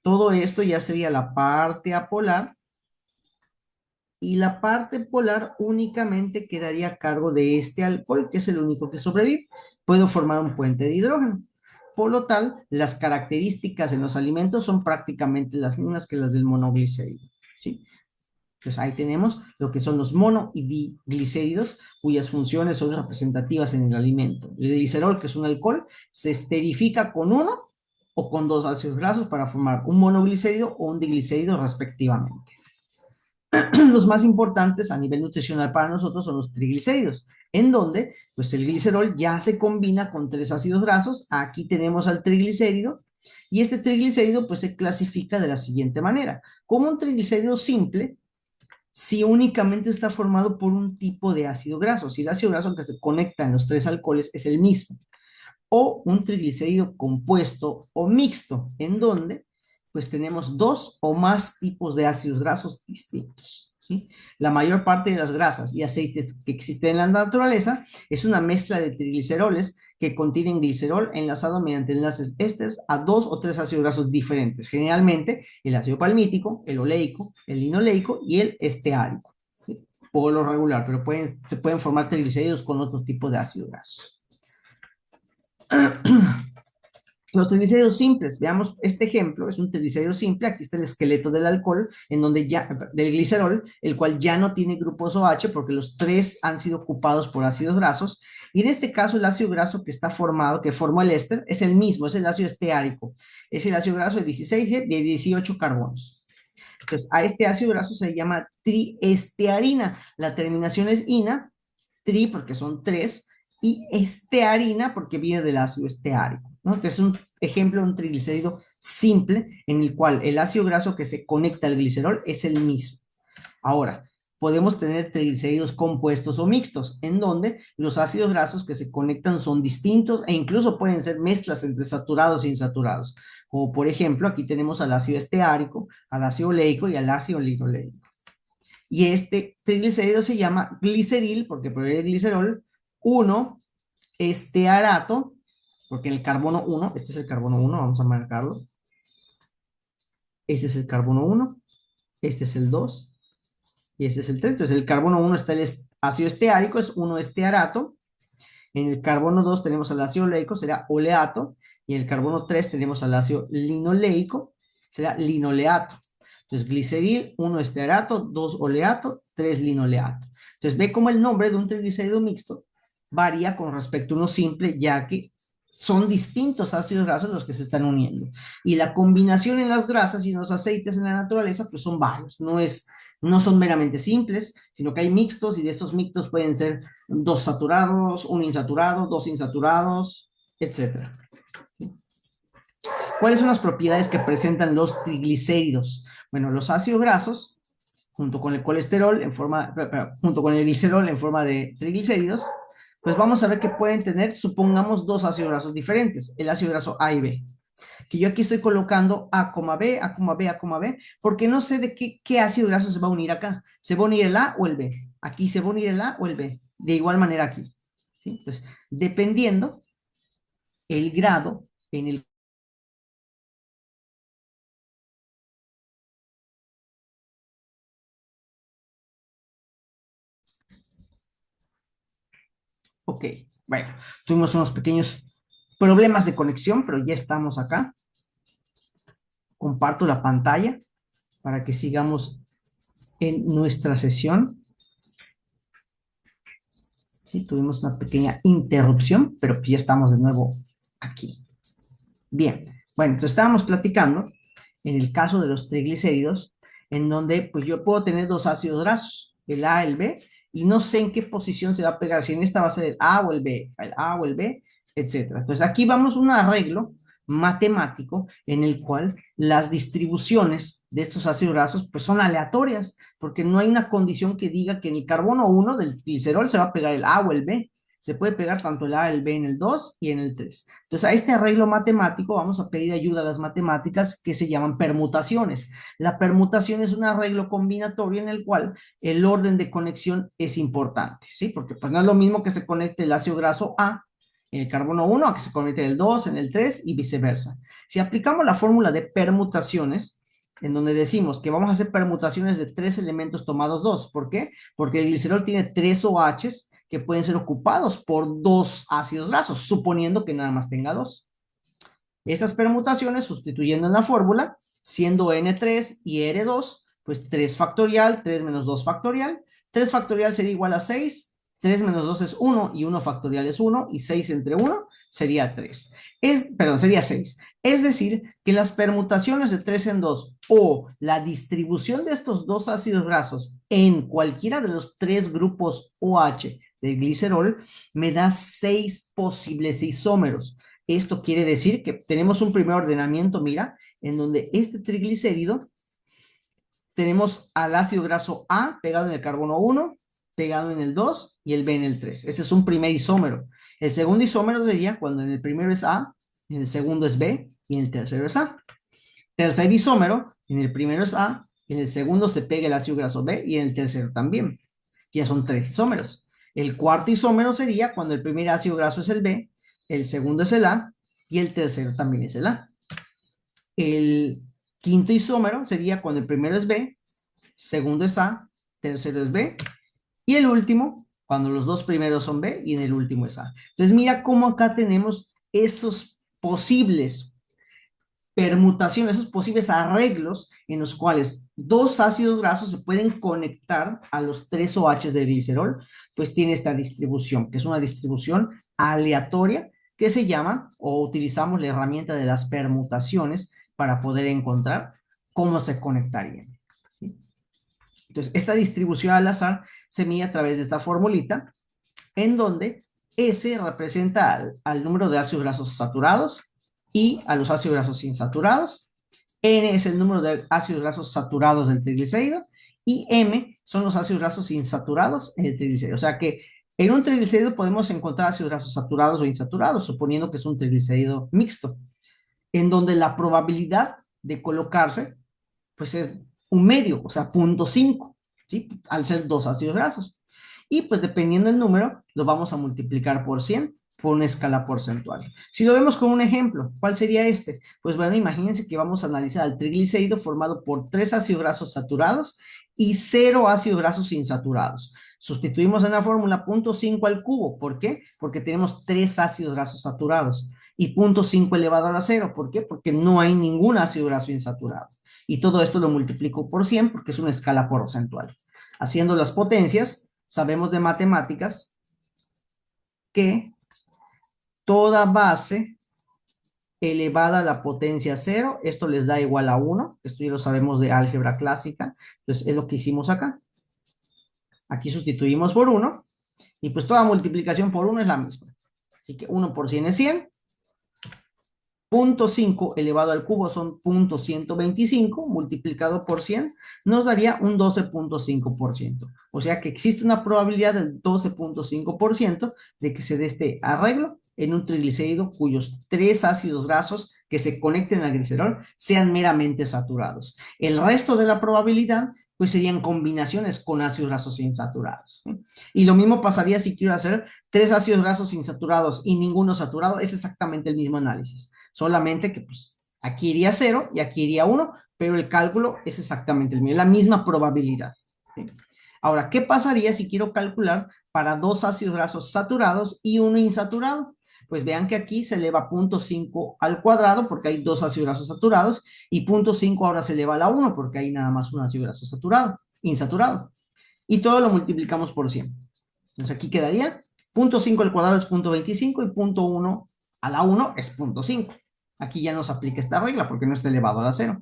todo esto ya sería la parte apolar y la parte polar únicamente quedaría a cargo de este alcohol, que es el único que sobrevive. Puedo formar un puente de hidrógeno. Por lo tal, las características en los alimentos son prácticamente las mismas que las del monoglicérido, ¿sí? Pues ahí tenemos lo que son los mono y diglicéridos, cuyas funciones son representativas en el alimento. El glicerol, que es un alcohol, se esterifica con uno o con dos ácidos grasos para formar un monoglicérido o un diglicérido respectivamente. Los más importantes a nivel nutricional para nosotros son los triglicéridos, en donde pues el glicerol ya se combina con tres ácidos grasos. Aquí tenemos al triglicérido y este triglicérido pues se clasifica de la siguiente manera: como un triglicérido simple, si únicamente está formado por un tipo de ácido graso, si el ácido graso que se conecta en los tres alcoholes es el mismo, o un triglicérido compuesto o mixto, en donde pues tenemos dos o más tipos de ácidos grasos distintos, ¿sí? La mayor parte de las grasas y aceites que existen en la naturaleza es una mezcla de trigliceroles que contienen glicerol enlazado mediante enlaces ésteres a dos o tres ácidos grasos diferentes, generalmente el ácido palmítico, el oleico, el linoleico y el esteárico, ¿sí? Por lo regular, pero se pueden formar triglicéridos con otro tipo de ácidos grasos. Los triglicéridos simples, veamos este ejemplo, es un triglicérido simple, aquí está el esqueleto del alcohol, en donde del glicerol, el cual ya no tiene grupos OH porque los tres han sido ocupados por ácidos grasos, y en este caso el ácido graso que está formado, que formó el éster, es el mismo, es el ácido esteárico, es el ácido graso de 16 de 18 carbonos. Entonces, a este ácido graso se le llama triestearina, la terminación es ina, tri porque son tres, y estearina porque viene del ácido esteárico, ¿no? Este es un ejemplo de un triglicérido simple en el cual el ácido graso que se conecta al glicerol es el mismo. Ahora, podemos tener triglicéridos compuestos o mixtos, en donde los ácidos grasos que se conectan son distintos e incluso pueden ser mezclas entre saturados e insaturados. Como por ejemplo, aquí tenemos al ácido esteárico, al ácido oleico y al ácido linoleico. Y este triglicérido se llama gliceril, porque proviene de glicerol, 1 estearato, porque en el carbono 1, este es el carbono 1, vamos a marcarlo. Este es el carbono 1, este es el 2 y este es el 3. Entonces, el carbono 1 está el ácido esteárico, es 1 estearato. En el carbono 2 tenemos al ácido oleico, será oleato. Y en el carbono 3 tenemos al ácido linoleico, será linoleato. Entonces, gliceril, 1 estearato, 2 oleato, 3 linoleato. Entonces, ve cómo el nombre de un triglicérido mixto varía con respecto a uno simple, ya que son distintos ácidos grasos los que se están uniendo. Y la combinación en las grasas y en los aceites en la naturaleza, pues son varios. No son meramente simples, sino que hay mixtos y de estos mixtos pueden ser dos saturados, un insaturado, dos insaturados, etc. ¿Cuáles son las propiedades que presentan los triglicéridos? Bueno, los ácidos grasos, junto con el colesterol junto con el glicerol en forma de triglicéridos, pues vamos a ver que pueden tener, supongamos, dos ácidos grasos diferentes, el ácido graso A y B, que yo aquí estoy colocando A, B, A, B, A, B, porque no sé de qué ácido graso se va a unir acá. ¿Se va a unir el A o el B? Aquí se va a unir el A o el B. De igual manera aquí. ¿Sí? Entonces, dependiendo el grado en el... Ok, bueno, tuvimos unos pequeños problemas de conexión, pero ya estamos acá. Comparto la pantalla para que sigamos en nuestra sesión. Sí, tuvimos una pequeña interrupción, pero ya estamos de nuevo aquí. Bien, bueno, entonces estábamos platicando en el caso de los triglicéridos, en donde pues yo puedo tener dos ácidos grasos, el A, el B, y no sé en qué posición se va a pegar, si en esta va a ser el A o el B, etcétera. Entonces aquí vamos a un arreglo matemático en el cual las distribuciones de estos ácidos grasos pues son aleatorias, porque no hay una condición que diga que en el carbono 1 del glicerol se va a pegar el A o el B, se puede pegar tanto el A, el B en el 2 y en el 3. Entonces, a este arreglo matemático vamos a pedir ayuda a las matemáticas que se llaman permutaciones. La permutación es un arreglo combinatorio en el cual el orden de conexión es importante, ¿sí? Porque pues no es lo mismo que se conecte el ácido graso A en el carbono 1 a que se conecte el 2 en el 3 y viceversa. Si aplicamos la fórmula de permutaciones, en donde decimos que vamos a hacer permutaciones de tres elementos tomados dos. ¿Por qué? Porque el glicerol tiene tres OHs que pueden ser ocupados por dos ácidos grasos, suponiendo que nada más tenga dos. Esas permutaciones, sustituyendo en la fórmula, siendo N3 y R2, pues 3 factorial, 3 menos 2 factorial. 3 factorial sería igual a 6, 3 menos 2 es 1 y 1 factorial es 1 y 6 entre 1 sería 3. Sería 6. Es decir, que las permutaciones de 3 en 2 o la distribución de estos dos ácidos grasos en cualquiera de los tres grupos OH del glicerol me da 6 posibles isómeros. Esto quiere decir que tenemos un primer ordenamiento, mira, en donde este triglicérido tenemos al ácido graso A pegado en el carbono 1, pegado en el 2 y el B en el 3. Ese es un primer isómero. El segundo isómero sería cuando en el primero es A, en el segundo es B y en el tercero es A. Tercer isómero, en el primero es A, en el segundo se pega el ácido graso B y en el tercero también. Ya son 3 isómeros. El cuarto isómero sería cuando el primer ácido graso es el B, el segundo es el A y el tercero también es el A. El quinto isómero sería cuando el primero es B, segundo es A, tercero es B, y el último, cuando los dos primeros son B y en el último es A. Entonces mira cómo acá tenemos esos posibles permutaciones, esos posibles arreglos en los cuales dos ácidos grasos se pueden conectar a los tres OH del glicerol, pues tiene esta distribución, que es una distribución aleatoria que se llama, o utilizamos la herramienta de las permutaciones para poder encontrar cómo se conectarían. ¿Sí? Entonces, esta distribución al azar se mide a través de esta formulita, en donde S representa al número de ácidos grasos saturados, I a los ácidos grasos insaturados, N es el número de ácidos grasos saturados del triglicérido y M son los ácidos grasos insaturados en el triglicérido. O sea que en un triglicérido podemos encontrar ácidos grasos saturados o insaturados, suponiendo que es un triglicérido mixto, en donde la probabilidad de colocarse pues es un medio, o sea, 0.5, ¿sí? Al ser dos ácidos grasos. Y pues dependiendo del número, lo vamos a multiplicar por 100 por una escala porcentual. Si lo vemos con un ejemplo, ¿cuál sería este? Pues bueno, imagínense que vamos a analizar el triglicérido formado por 3 ácidos grasos saturados y 0 ácidos grasos insaturados. Sustituimos en la fórmula 0.5 al cubo. ¿Por qué? Porque tenemos 3 ácidos grasos saturados. Y 0.5 elevado a la 0. ¿Por qué? Porque no hay ningún ácido graso insaturado. Y todo esto lo multiplico por 100 porque es una escala porcentual. Haciendo las potencias, sabemos de matemáticas que toda base elevada a la potencia 0, esto les da igual a 1, esto ya lo sabemos de álgebra clásica, entonces es lo que hicimos acá. Aquí sustituimos por 1, y pues toda multiplicación por 1 es la misma. Así que 1 por 100 es 100, 0.5 elevado al cubo son 0.125 multiplicado por 100 nos daría un 12.5%. O sea que existe una probabilidad del 12.5% de que se dé este arreglo en un triglicérido cuyos tres ácidos grasos que se conecten al glicerol sean meramente saturados. El resto de la probabilidad pues serían combinaciones con ácidos grasos insaturados. Y lo mismo pasaría si quiero hacer tres ácidos grasos insaturados y ninguno saturado, es exactamente el mismo análisis. Solamente que pues aquí iría 0 y aquí iría 1, pero el cálculo es exactamente el mismo, la misma probabilidad. ¿Sí? Ahora, ¿qué pasaría si quiero calcular para dos ácidos grasos saturados y uno insaturado? Pues vean que aquí se eleva 0.5 al cuadrado porque hay dos ácidos grasos saturados y 0.5 ahora se eleva a la 1 porque hay nada más un ácido graso saturado, insaturado. Y todo lo multiplicamos por 100. Entonces aquí quedaría 0.5 al cuadrado es 0.25 y 0.1 a la 1 es 0.5. Aquí ya nos aplica esta regla porque no está elevado a la 0.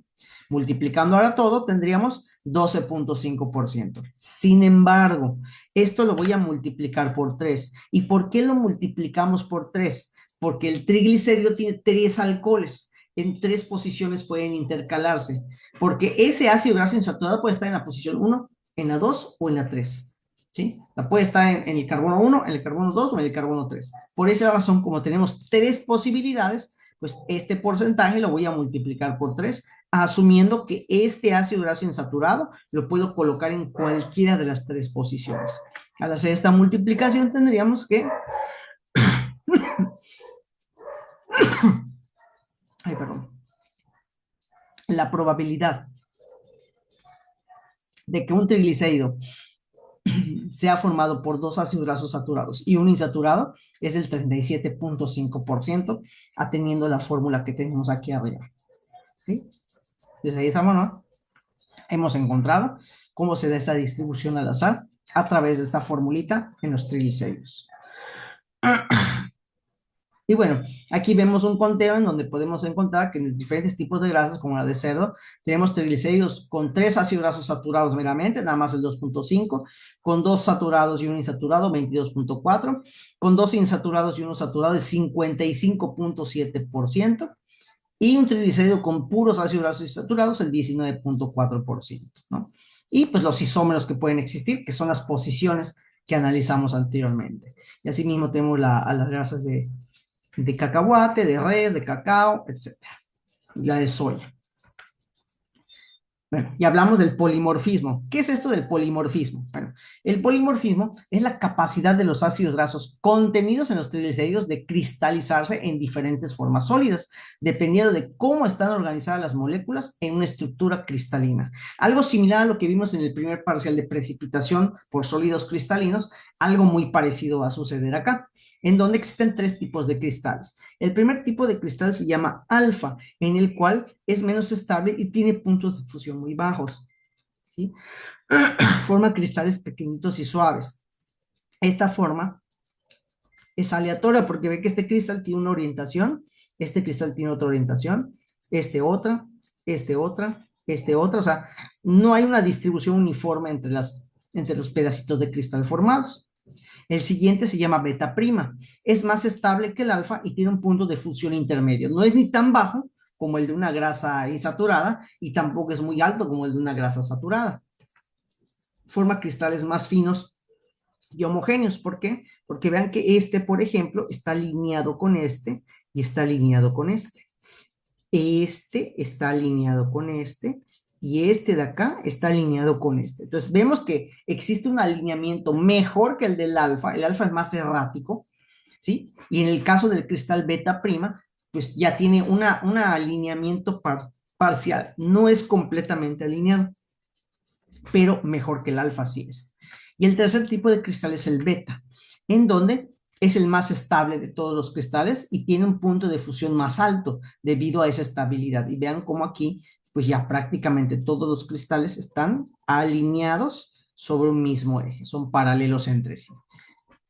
Multiplicando ahora todo tendríamos 12.5%. Sin embargo, esto lo voy a multiplicar por 3. ¿Y por qué lo multiplicamos por 3? Porque el triglicérido tiene 3 alcoholes. En 3 posiciones pueden intercalarse. Porque ese ácido graso insaturado puede estar en la posición 1, en la 2 o en la 3. ¿Sí? La puede estar en el carbono 1, en el carbono 2 o en el carbono 3. Por esa razón, como tenemos 3 posibilidades, pues este porcentaje lo voy a multiplicar por 3, asumiendo que este ácido graso insaturado lo puedo colocar en cualquiera de las 3 posiciones. Al hacer esta multiplicación tendríamos que... Ay, perdón. La probabilidad de que un triglicérido sea formado por dos ácidos grasos saturados y un insaturado es del 37.5%, atendiendo la fórmula que tenemos aquí arriba. ¿Sí? Desde ahí estamos, ¿no? Hemos encontrado cómo se da esta distribución al azar a través de esta formulita en los triglicéridos. Y bueno, aquí vemos un conteo en donde podemos encontrar que en diferentes tipos de grasas, como la de cerdo, tenemos triglicéridos con 3 ácidos grasos saturados meramente, nada más el 2.5, con 2 saturados y un insaturado, 22.4, con 2 insaturados y uno saturado, el 55.7%, y un triglicérido con puros ácidos grasos insaturados, el 19.4%, ¿no? Y pues los isómeros que pueden existir, que son las posiciones que analizamos anteriormente. Y asimismo tenemos a las grasas de cacahuate, de res, de cacao, etc. La de soya. Bueno, y hablamos del polimorfismo. ¿Qué es esto del polimorfismo? Bueno, el polimorfismo es la capacidad de los ácidos grasos contenidos en los triglicéridos de cristalizarse en diferentes formas sólidas, dependiendo de cómo están organizadas las moléculas en una estructura cristalina. Algo similar a lo que vimos en el primer parcial de precipitación por sólidos cristalinos, algo muy parecido va a suceder acá, en donde existen tres tipos de cristales. El primer tipo de cristal se llama alfa, en el cual es menos estable y tiene puntos de fusión muy bajos, ¿sí? Forma cristales pequeñitos y suaves. Esta forma es aleatoria porque ve que este cristal tiene una orientación, este cristal tiene otra orientación, este otra, este otra, este otra, o sea, no hay una distribución uniforme entre los pedacitos de cristal formados. El siguiente se llama beta prima. Es más estable que el alfa y tiene un punto de fusión intermedio. No es ni tan bajo como el de una grasa insaturada y tampoco es muy alto como el de una grasa saturada. Forma cristales más finos y homogéneos. ¿Por qué? Porque vean que este, por ejemplo, está alineado con este y está alineado con este. Este está alineado con este y este de acá está alineado con este. Entonces vemos que existe un alineamiento mejor que el del alfa. El alfa es más errático, ¿sí? Y en el caso del cristal beta prima, pues ya tiene un alineamiento parcial. No es completamente alineado, pero mejor que el alfa sí es. Y el tercer tipo de cristal es el beta, en donde es el más estable de todos los cristales y tiene un punto de fusión más alto debido a esa estabilidad. Y vean cómo aquí, pues ya prácticamente todos los cristales están alineados sobre un mismo eje, son paralelos entre sí.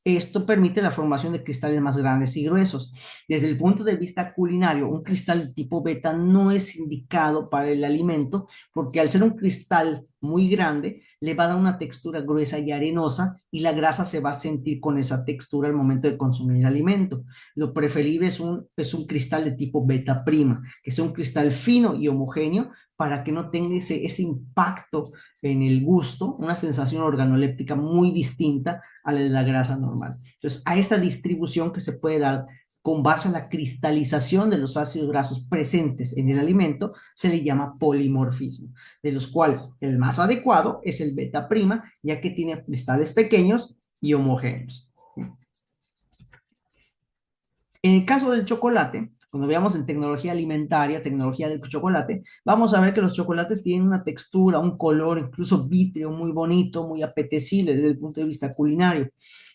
Esto permite la formación de cristales más grandes y gruesos. Desde el punto de vista culinario, un cristal de tipo beta no es indicado para el alimento porque al ser un cristal muy grande, le va a dar una textura gruesa y arenosa y la grasa se va a sentir con esa textura al momento de consumir el alimento. Lo preferible es un cristal de tipo beta prima, que sea un cristal fino y homogéneo para que no tenga ese impacto en el gusto, una sensación organoléptica muy distinta a la de la grasa normal. Entonces, a esta distribución que se puede dar con base a la cristalización de los ácidos grasos presentes en el alimento, se le llama polimorfismo, de los cuales el más adecuado es el beta prima, ya que tiene cristales pequeños y homogéneos. En el caso del chocolate, cuando veamos en tecnología alimentaria, tecnología del chocolate, vamos a ver que los chocolates tienen una textura, un color, incluso vítreo muy bonito, muy apetecible desde el punto de vista culinario.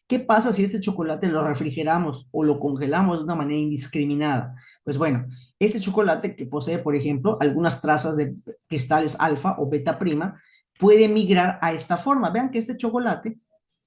¿Qué pasa si este chocolate lo refrigeramos o lo congelamos de una manera indiscriminada? Pues bueno, este chocolate que posee, por ejemplo, algunas trazas de cristales alfa o beta prima, puede migrar a esta forma. Vean que este chocolate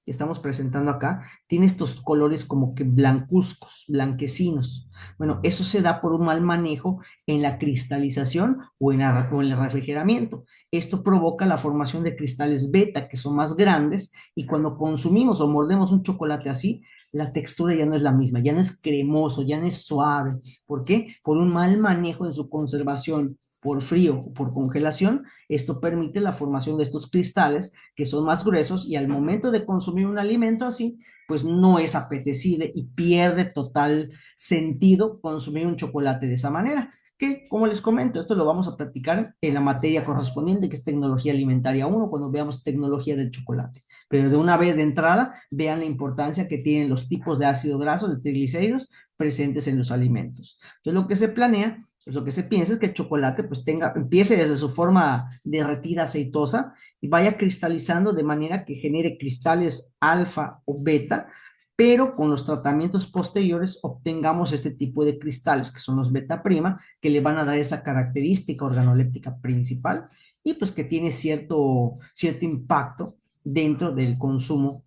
que estamos presentando acá, tiene estos colores como que blancuzcos, blanquecinos. Bueno, eso se da por un mal manejo en la cristalización o en el refrigeramiento. Esto provoca la formación de cristales beta, que son más grandes, y cuando consumimos o mordemos un chocolate así, la textura ya no es la misma, ya no es cremoso, ya no es suave. ¿Por qué? Por un mal manejo en su conservación por frío o por congelación. Esto permite la formación de estos cristales que son más gruesos y al momento de consumir un alimento así, pues no es apetecible y pierde total sentido consumir un chocolate de esa manera. Que, como les comento, esto lo vamos a practicar en la materia correspondiente, que es tecnología alimentaria 1, cuando veamos tecnología del chocolate. Pero de una vez de entrada, vean la importancia que tienen los tipos de ácido graso, de triglicéridos, presentes en los alimentos. Entonces, lo que se planea, pues lo que se piensa es que el chocolate pues empiece desde su forma derretida aceitosa y vaya cristalizando de manera que genere cristales alfa o beta, pero con los tratamientos posteriores obtengamos este tipo de cristales que son los beta prima, que le van a dar esa característica organoléptica principal y pues que tiene cierto impacto dentro del consumo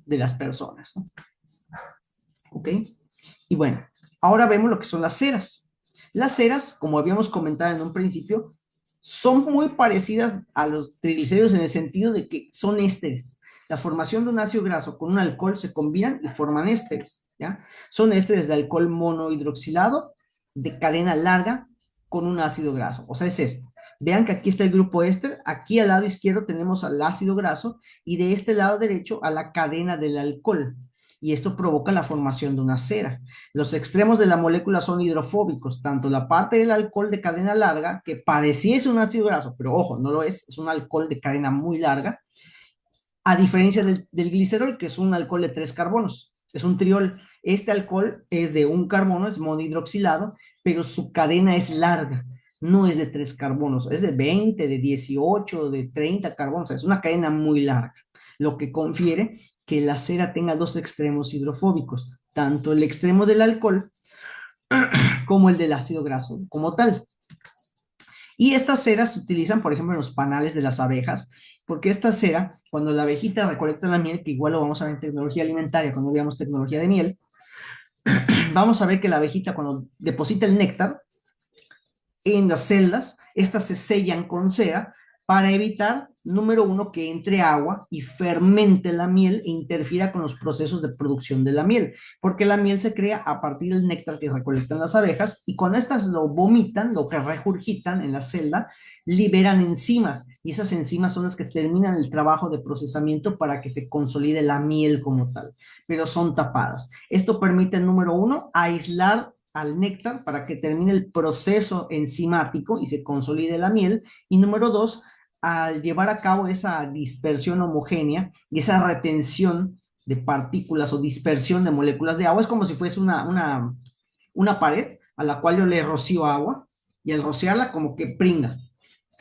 de las personas, ¿no? ¿Ok? Y bueno, ahora vemos lo que son las ceras. Las ceras, como habíamos comentado en un principio, son muy parecidas a los triglicéridos en el sentido de que son ésteres. La formación de un ácido graso con un alcohol se combinan y forman ésteres, ¿ya? Son ésteres de alcohol monohidroxilado de cadena larga con un ácido graso. O sea, es esto. Vean que aquí está el grupo éster, aquí al lado izquierdo tenemos al ácido graso y de este lado derecho a la cadena del alcohol. y esto provoca la formación de una cera. Los extremos de la molécula son hidrofóbicos, tanto la parte del alcohol de cadena larga, que pareciese un ácido graso, pero ojo, no lo es un alcohol de cadena muy larga, a diferencia del glicerol, que es un alcohol de tres carbonos, es un triol. Este alcohol es de un carbono, es monhidroxilado, pero su cadena es larga, no es de tres carbonos, es de 20, de 18, de 30 carbonos, es una cadena muy larga, lo que confiere que la cera tenga dos extremos hidrofóbicos, tanto el extremo del alcohol como el del ácido graso como tal. Y estas ceras se utilizan, por ejemplo, en los panales de las abejas, porque esta cera, cuando la abejita recolecta la miel, que igual lo vamos a ver en tecnología alimentaria, cuando veamos tecnología de miel, vamos a ver que la abejita cuando deposita el néctar en las celdas, estas se sellan con cera para evitar, número uno, que entre agua y fermente la miel e interfiera con los procesos de producción de la miel, porque la miel se crea a partir del néctar que recolectan las abejas y cuando estas lo vomitan, lo que regurgitan en la celda, liberan enzimas y esas enzimas son las que terminan el trabajo de procesamiento para que se consolide la miel como tal, pero son tapadas. Esto permite, número uno, aislar al néctar para que termine el proceso enzimático y se consolide la miel. Y número dos, al llevar a cabo esa dispersión homogénea y esa retención de partículas o dispersión de moléculas de agua, es como si fuese una pared a la cual yo le rocío agua y al rociarla como que pringa,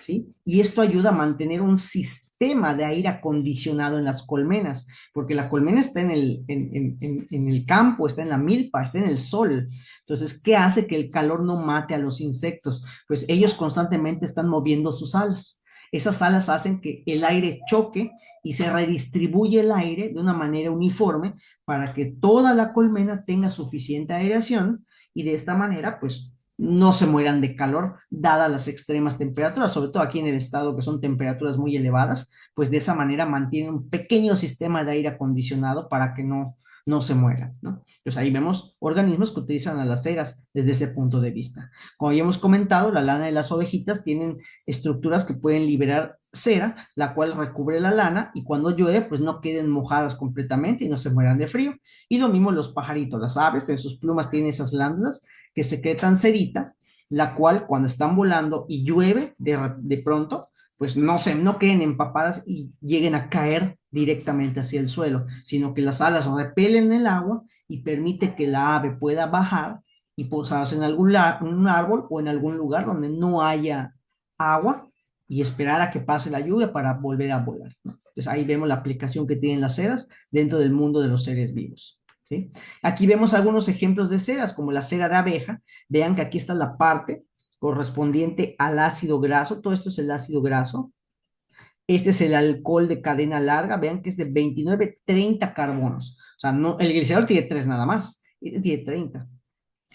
¿sí? Y esto ayuda a mantener un sistema de aire acondicionado en las colmenas, porque la colmena está en el campo, está en la milpa, está en el sol. Entonces, ¿qué hace que el calor no mate a los insectos? Pues ellos constantemente están moviendo sus alas. Esas alas hacen que el aire choque y se redistribuye el aire de una manera uniforme para que toda la colmena tenga suficiente aireación y de esta manera, pues, no se mueran de calor, dadas las extremas temperaturas, sobre todo aquí en el estado que son temperaturas muy elevadas, pues de esa manera mantienen un pequeño sistema de aire acondicionado para que no se mueran, ¿no? Entonces ahí vemos organismos que utilizan a las ceras desde ese punto de vista. Como ya hemos comentado, la lana de las ovejitas tienen estructuras que pueden liberar cera, la cual recubre la lana y cuando llueve, pues no queden mojadas completamente y no se mueran de frío. Y lo mismo los pajaritos, las aves, en sus plumas tienen esas glándulas que secretan cerita, la cual cuando están volando y llueve de pronto, pues no queden empapadas y lleguen a caer directamente hacia el suelo, sino que las alas repelen el agua y permite que la ave pueda bajar y posarse en un árbol o en algún lugar donde no haya agua y esperar a que pase la lluvia para volver a volar, ¿no? Entonces ahí vemos la aplicación que tienen las ceras dentro del mundo de los seres vivos, ¿sí? Aquí vemos algunos ejemplos de ceras, como la cera de abeja. Vean que aquí está la parte correspondiente al ácido graso. Todo esto es el ácido graso. Este es el alcohol de cadena larga. Vean que es de 29, 30 carbonos. O sea, no, el glicerol tiene 3 nada más. Este tiene 30.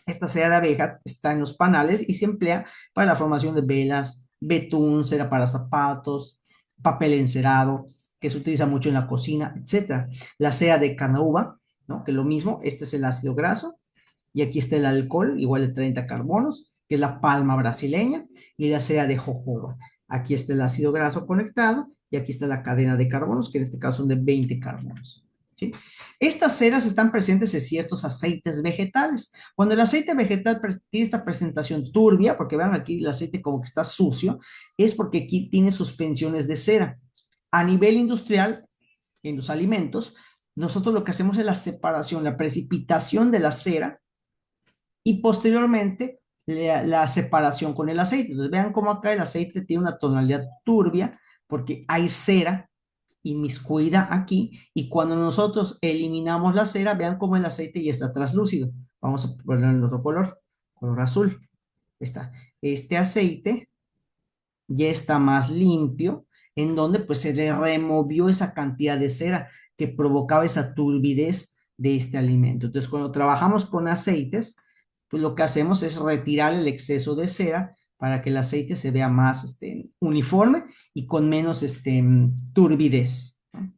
Esta cera de abeja está en los panales y se emplea para la formación de velas, betún, cera para zapatos, papel encerado, que se utiliza mucho en la cocina, etcétera. La cera de canaúba, ¿no? Que lo mismo, este es el ácido graso y aquí está el alcohol, igual de 30 carbonos, que es la palma brasileña, y la cera de jojoba. Aquí está el ácido graso conectado y aquí está la cadena de carbonos, que en este caso son de 20 carbonos, ¿sí? Estas ceras están presentes en ciertos aceites vegetales. Cuando el aceite vegetal tiene esta presentación turbia, porque vean aquí el aceite como que está sucio, es porque aquí tiene suspensiones de cera. A nivel industrial, en los alimentos, nosotros lo que hacemos es la separación, la precipitación de la cera y posteriormente la separación con el aceite. Entonces vean cómo acá el aceite tiene una tonalidad turbia porque hay cera inmiscuida aquí y cuando nosotros eliminamos la cera, vean cómo el aceite ya está translúcido. Vamos a poner el otro color azul. Está. Este aceite ya está más limpio, en donde pues se le removió esa cantidad de cera que provocaba esa turbidez de este alimento. Entonces, cuando trabajamos con aceites, pues lo que hacemos es retirar el exceso de cera para que el aceite se vea más uniforme y con menos turbidez, ¿no?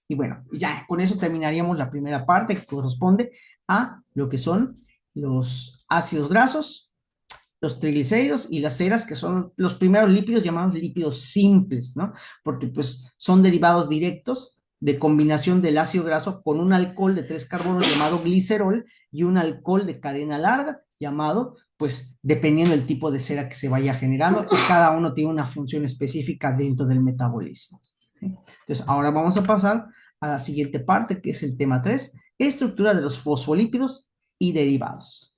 Y bueno, ya con eso terminaríamos la primera parte que corresponde a lo que son los ácidos grasos, los triglicéridos y las ceras, que son los primeros lípidos llamados lípidos simples, ¿no? Porque pues son derivados directos de combinación del ácido graso con un alcohol de 3 carbonos llamado glicerol y un alcohol de cadena larga llamado, pues, dependiendo del tipo de cera que se vaya generando, y cada uno tiene una función específica dentro del metabolismo. ¿Sí? Entonces, ahora vamos a pasar a la siguiente parte, que es el tema 3, estructura de los fosfolípidos y derivados.